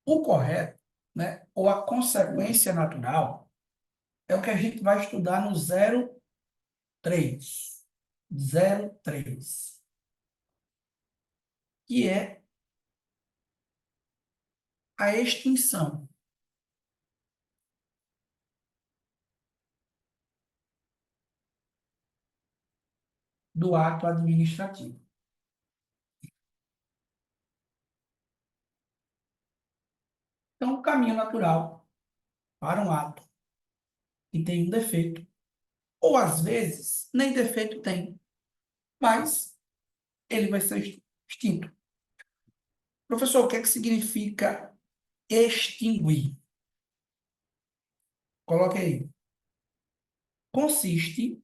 o correto, né, ou a consequência natural é o que a gente vai estudar no 03. 03, que é a extinção do ato administrativo. Então, o caminho natural para um ato que tem um defeito, ou às vezes nem defeito tem, mas ele vai ser extinto. Professor, o que é que significa extinguir? Coloque aí. Consiste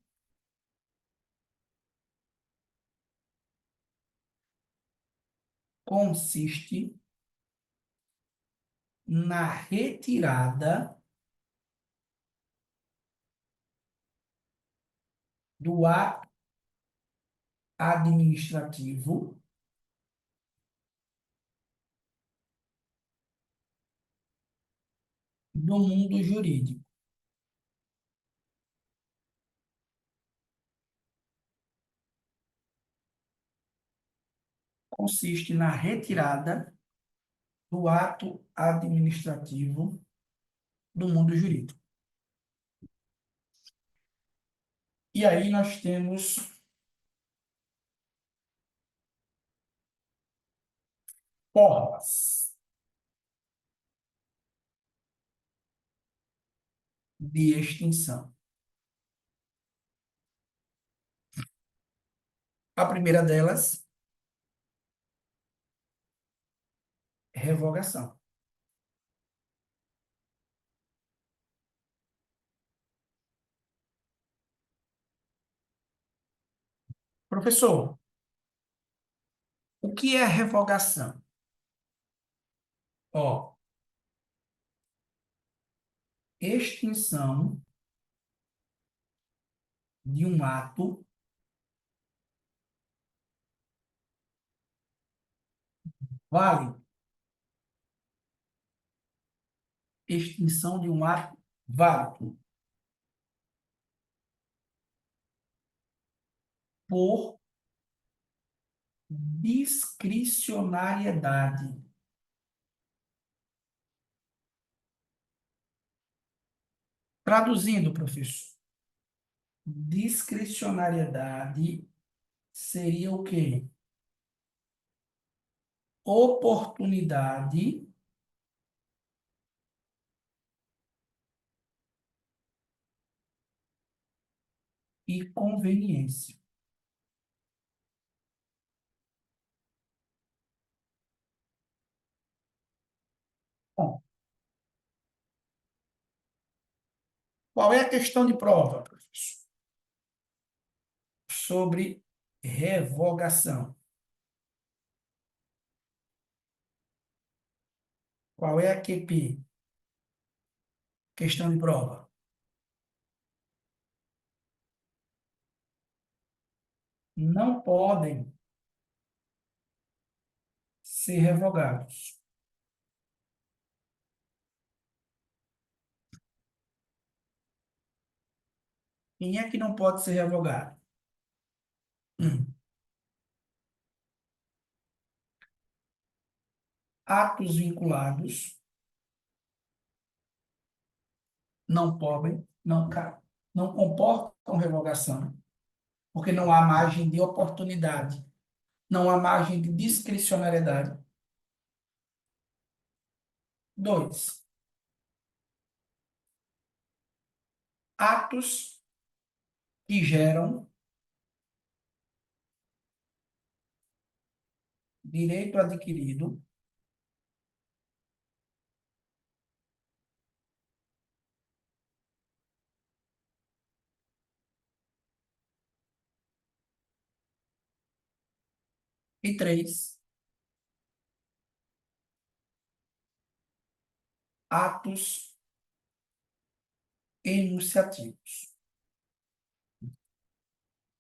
consiste na retirada do ato administrativo do mundo jurídico. Consiste na retirada do ato administrativo do mundo jurídico. E aí nós temos formas de extinção. A primeira delas, revogação. Professor, o que é revogação? Ó, extinção de um ato Vale. Extinção de um ato válido por discricionariedade. Traduzindo, professor, discricionariedade seria o quê? Oportunidade e conveniência. Bom, qual é a questão de prova, professor? Sobre revogação. Qual é a QP? Questão de prova. Não podem ser revogados. Quem é que não pode ser revogado? Hum. Atos vinculados não podem, não comportam revogação, porque não há margem de oportunidade, não há margem de discricionariedade. Dois, atos que geram direito adquirido e três, atos enunciativos.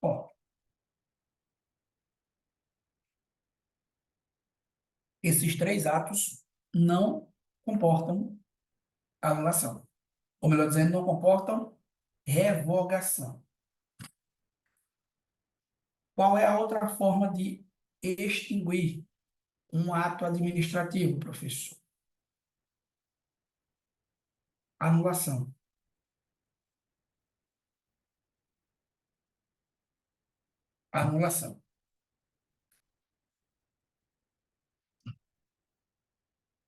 Bom, esses três atos não comportam anulação, ou melhor dizendo, não comportam revogação. Qual é a outra forma de extinguir um ato administrativo, professor? Anulação. Anulação.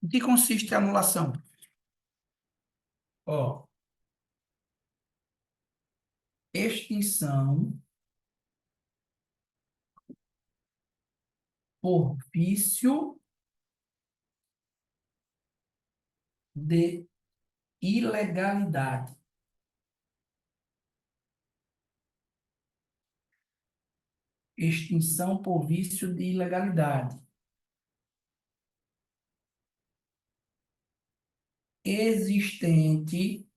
Em que consiste a anulação? Ó, extinção por vício de ilegalidade. Extinção por vício de ilegalidade. Existente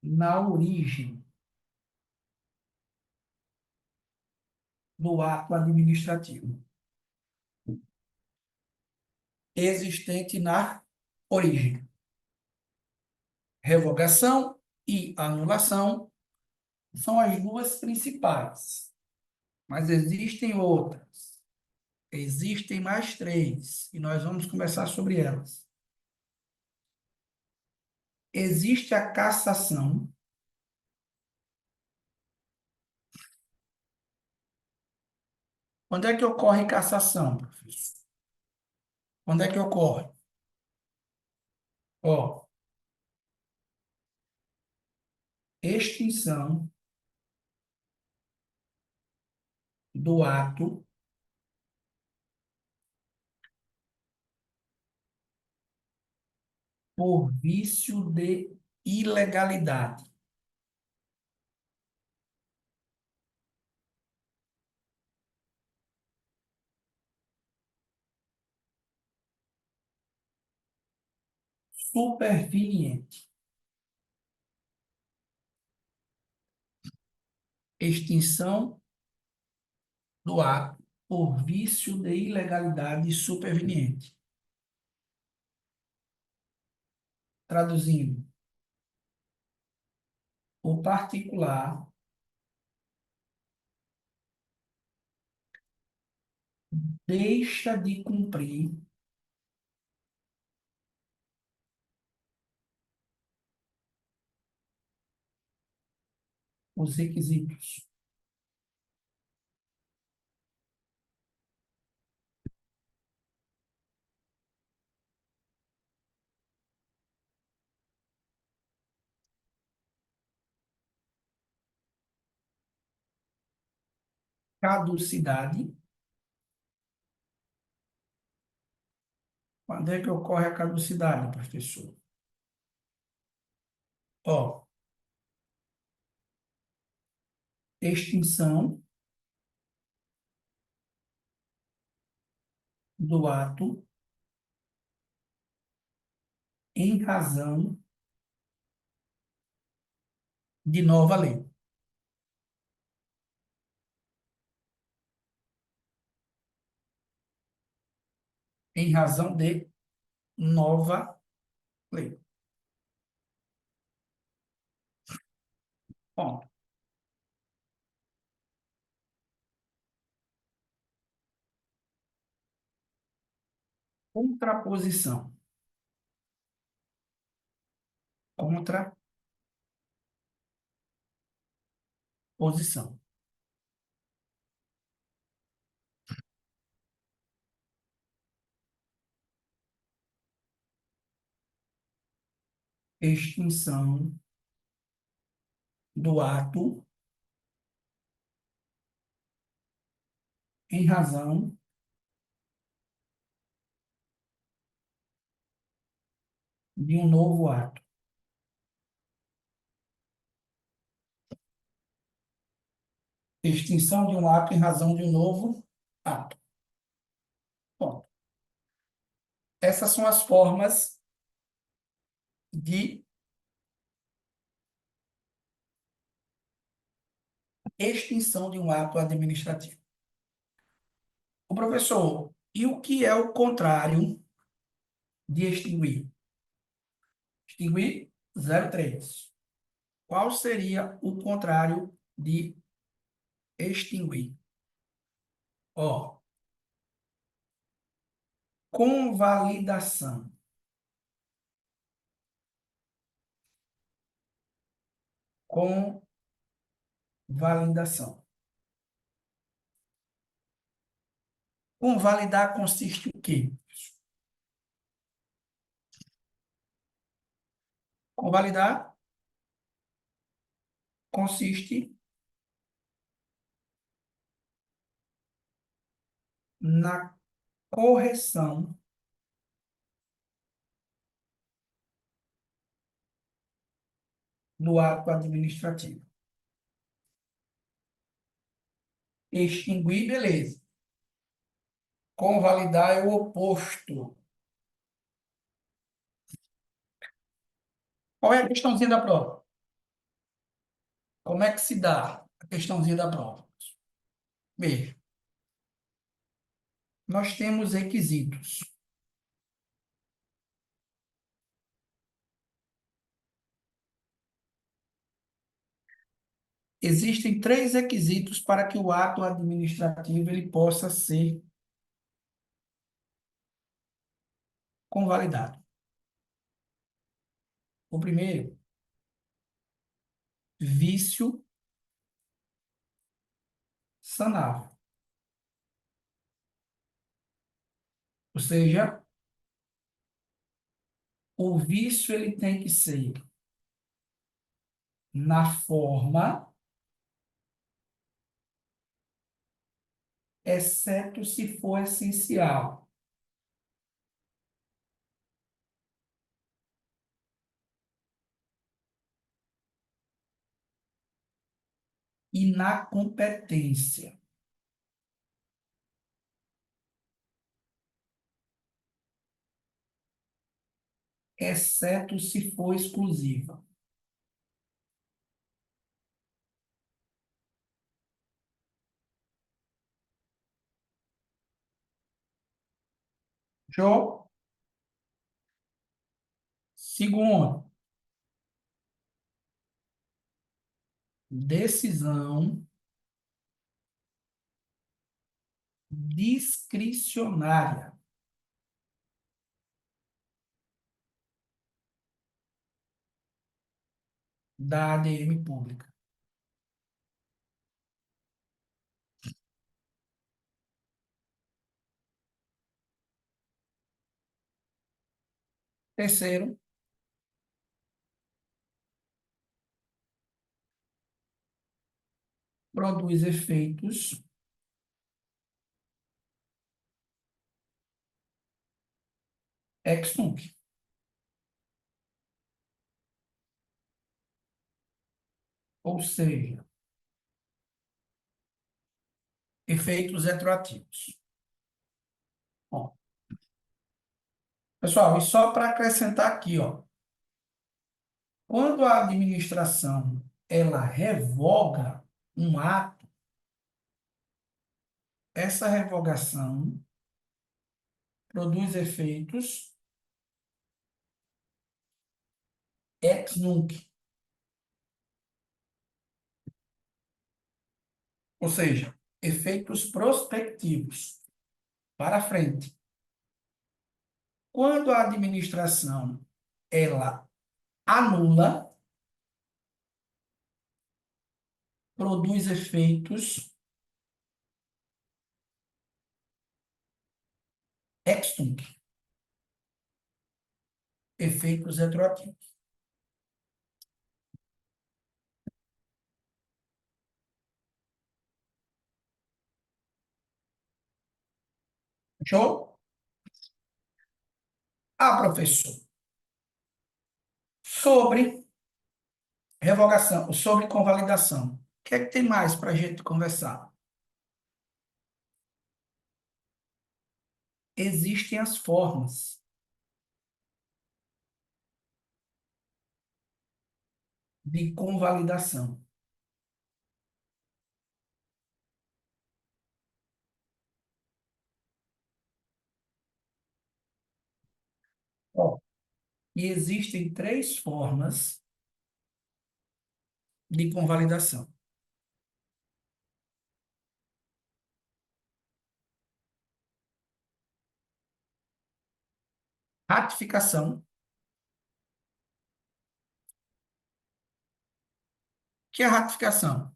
na origem do ato administrativo. Existente na origem. Revogação e anulação são as duas principais, mas existem outras. Existem mais três, e nós vamos conversar sobre elas. Existe a cassação. Quando é que ocorre cassação, professor? Quando é que ocorre? Ó, extinção do ato por vício de ilegalidade. Superveniente. Extinção do ato por vício de ilegalidade superveniente. Traduzindo, o particular deixa de cumprir os requisitos caducidade. Quando é que ocorre a caducidade, professor? Ó, extinção do ato em razão de nova lei. Em razão de nova lei. Ponto. Contraposição. Contraposição. Extinção do ato em razão de um novo ato. Extinção de um ato em razão de um novo ato. Ponto. Essas são as formas de extinção de um ato administrativo. O professor, e o que é o contrário de extinguir? Extinguir 03. Qual seria o contrário de extinguir? Ó, convalidação. Convalidação. Convalidar consiste em quê? Convalidar consiste na correção do ato administrativo. Extinguir, beleza. Convalidar é o oposto. Qual é a questãozinha da prova? Como é que se dá a questãozinha da prova? Veja, nós temos requisitos. Existem 3 requisitos para que o ato administrativo ele possa ser convalidado. O primeiro, vício sanável. Ou seja, o vício ele tem que ser na forma, exceto se for essencial. E na competência. Exceto se for exclusiva. Show? Segundo, decisão discricionária da ADM pública. Terceiro, produz efeitos ex nunc, ou seja, efeitos retroativos. Bom, pessoal, e só para acrescentar aqui, ó, quando a administração ela revoga um ato, essa revogação produz efeitos ex nunc, ou seja, efeitos prospectivos para frente. Quando a administração ela anula, produz efeitos ex nunc, efeitos retroativos. Show? Ah, professor, sobre revogação, sobre convalidação. O que é que tem mais para a gente conversar? Existem as formas de convalidação. Ó, e existem três formas de convalidação. Ratificação, que é a ratificação?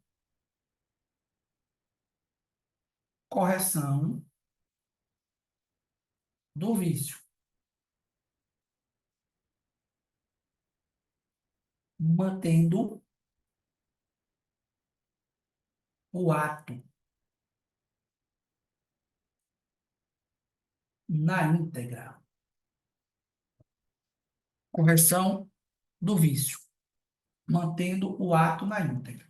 Correção do vício, mantendo o ato na íntegra. Correção do vício, mantendo o ato na íntegra.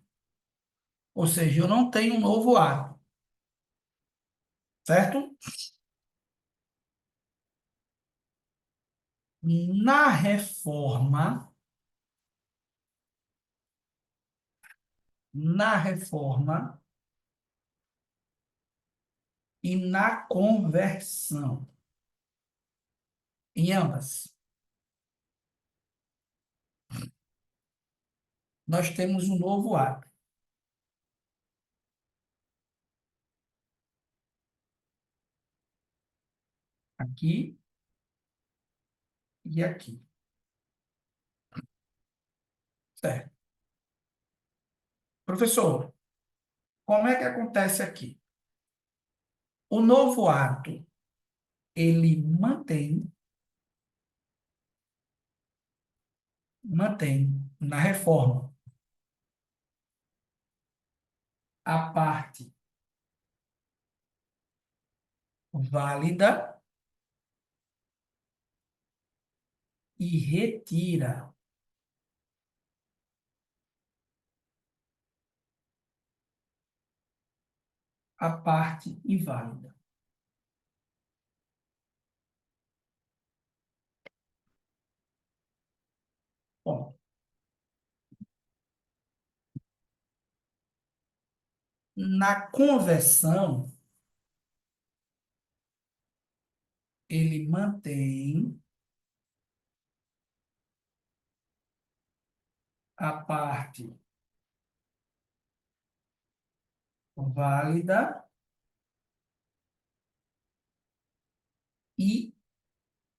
Ou seja, eu não tenho um novo ato, certo? Na reforma, na reforma e na conversão, em ambas, nós temos um novo ato, aqui e aqui, certo? Professor, como é que acontece aqui? O novo ato, ele mantém na reforma a parte válida e retira a parte inválida. Bom, na conversão, ele mantém a parte válida e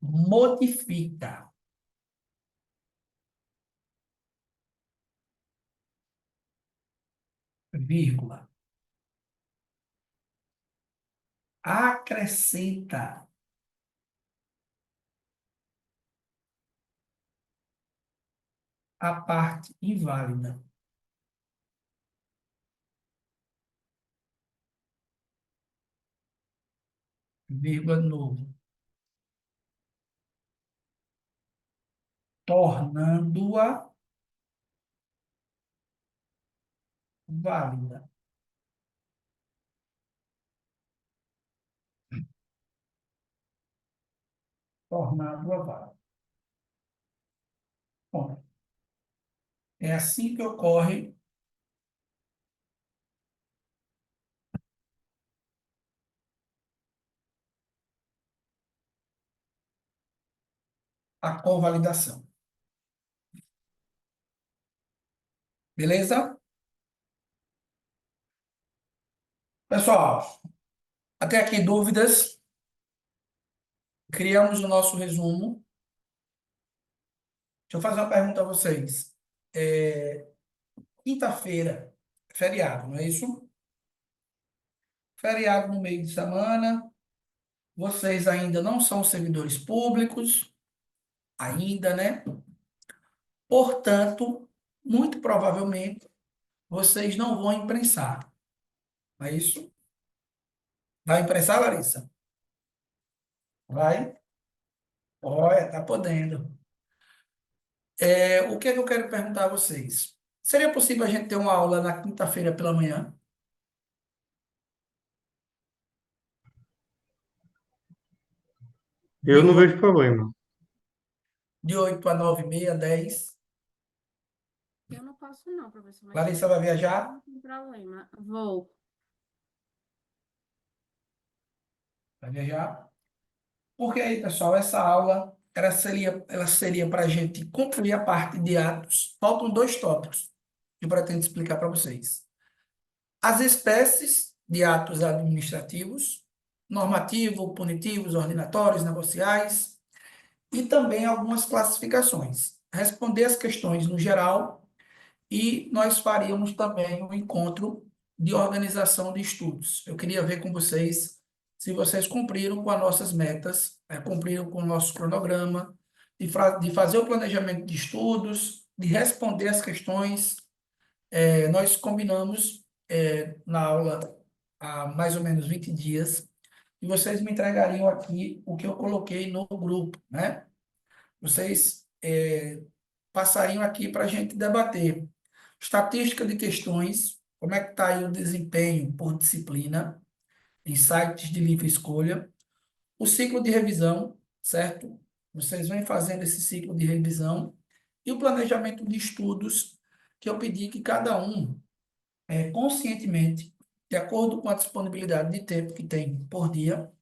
modifica, vírgula, acrescenta a parte inválida, vírgula de novo, tornando-a válida. Tornando-a válida. Bom, é assim que ocorre a convalidação. Beleza? Pessoal, até aqui dúvidas? Criamos o nosso resumo. Deixa eu fazer uma pergunta a vocês. Quinta-feira, feriado, não é isso? Feriado no meio de semana. Vocês ainda não são servidores públicos, ainda, né? Portanto, muito provavelmente, vocês não vão imprensar. Não é isso? Vai imprensar, Larissa? Vai? Olha, tá podendo. O que é que eu quero perguntar a vocês? Seria possível a gente ter uma aula na quinta-feira pela manhã? Eu De não oito vejo problema. de 8 a 9h30, 10. Eu não posso não, professor, mas Larissa vai viajar? não tem problema. Vou. Vai viajar? Porque aí, pessoal, essa aula ela seria para a gente concluir a parte de atos. Faltam dois tópicos que eu pretendo explicar para vocês. As espécies de atos administrativos, normativo, punitivos, ordinatórios, negociais, e também algumas classificações. Responder as questões no geral e nós faríamos também um encontro de organização de estudos. Eu queria ver com vocês se vocês cumpriram com as nossas metas, cumpriram com o nosso cronograma, de fazer o planejamento de estudos, de responder as questões. Nós combinamos na aula há mais ou menos 20 dias e vocês me entregariam aqui o que eu coloquei no grupo, né? Vocês passariam aqui para a gente debater estatística de questões, como é que está aí o desempenho por disciplina, em sites de livre escolha, o ciclo de revisão, certo? Vocês vêm fazendo esse ciclo de revisão e o planejamento de estudos, que eu pedi que cada um, conscientemente, de acordo com a disponibilidade de tempo que tem por dia,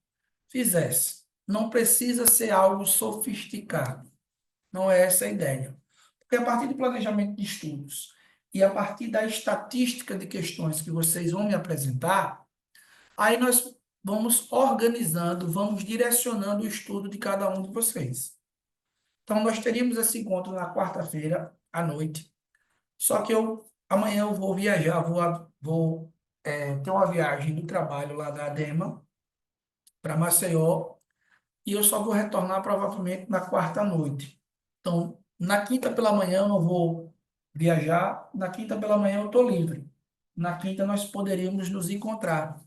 fizesse. Não precisa ser algo sofisticado, não é essa a ideia. Porque a partir do planejamento de estudos e a partir da estatística de questões que vocês vão me apresentar, aí nós vamos organizando, vamos direcionando o estudo de cada um de vocês. Então, nós teríamos esse encontro na quarta-feira à noite. Só que amanhã eu vou viajar, vou ter uma viagem do trabalho lá da ADEMA para Maceió e eu só vou retornar provavelmente na quarta à noite. Então, na quinta pela manhã eu não vou viajar, na quinta pela manhã eu estou livre. Na quinta nós poderíamos nos encontrar.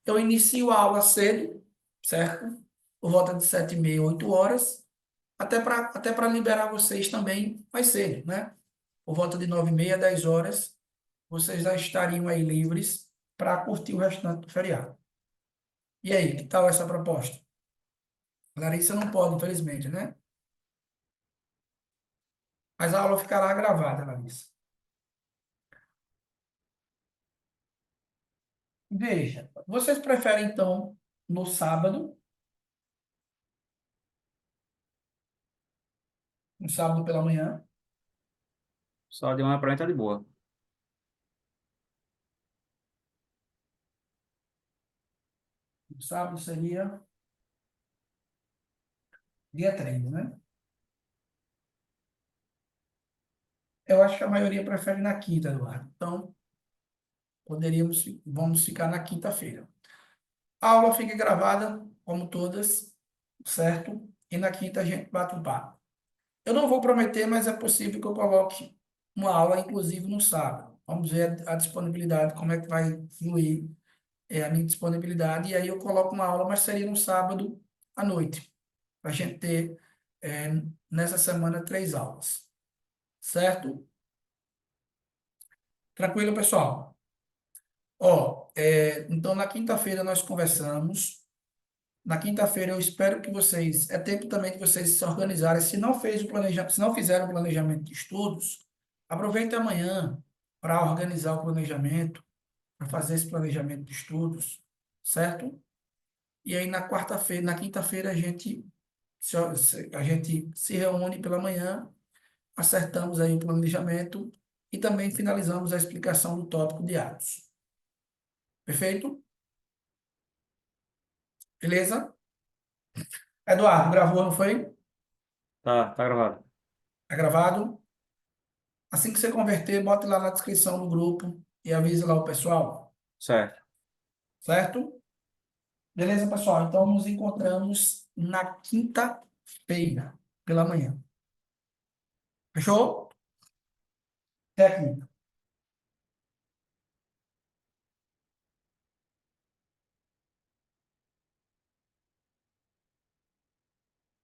Eu inicio a aula cedo, certo? Por volta de 7h30, 8h, até para liberar vocês também mais cedo, né? Por volta de 9h30, 10h, vocês já estariam aí livres para curtir o restante do feriado. E aí, que tal essa proposta? Larissa não pode, infelizmente, né? Mas a aula ficará gravada, Larissa. Veja, vocês preferem, então, no sábado No sábado pela manhã. Só de manhã pra mim tá de boa. No sábado seria dia 3, né? Eu acho que a maioria prefere na quinta, Eduardo. Então, vamos ficar na quinta-feira. A aula fica gravada, como todas, certo? E na quinta a gente bate um papo. Eu não vou prometer, mas é possível que eu coloque uma aula, inclusive, no sábado. Vamos ver a disponibilidade, como é que vai fluir a minha disponibilidade. E aí eu coloco uma aula, mas seria no sábado à noite, para a gente ter, nessa semana, 3 aulas. Certo? Tranquilo, pessoal? Ó, então, na quinta-feira nós conversamos. Na quinta-feira eu espero que vocês, é tempo também de vocês se organizarem. Se não fez o planejamento, se não fizeram o planejamento de estudos, aproveite amanhã para organizar o planejamento, para fazer esse planejamento de estudos, certo? E aí na quarta-feira, na quinta-feira a gente se reúne pela manhã, acertamos aí o planejamento e também finalizamos a explicação do tópico de atos. Perfeito? Beleza? Eduardo, gravou, não foi? Tá gravado. Tá gravado? Assim que você converter, bote lá na descrição do grupo e avise lá o pessoal, Certo. certo? Beleza, pessoal? Então nos encontramos na quinta-feira, pela manhã. Fechou? Técnica.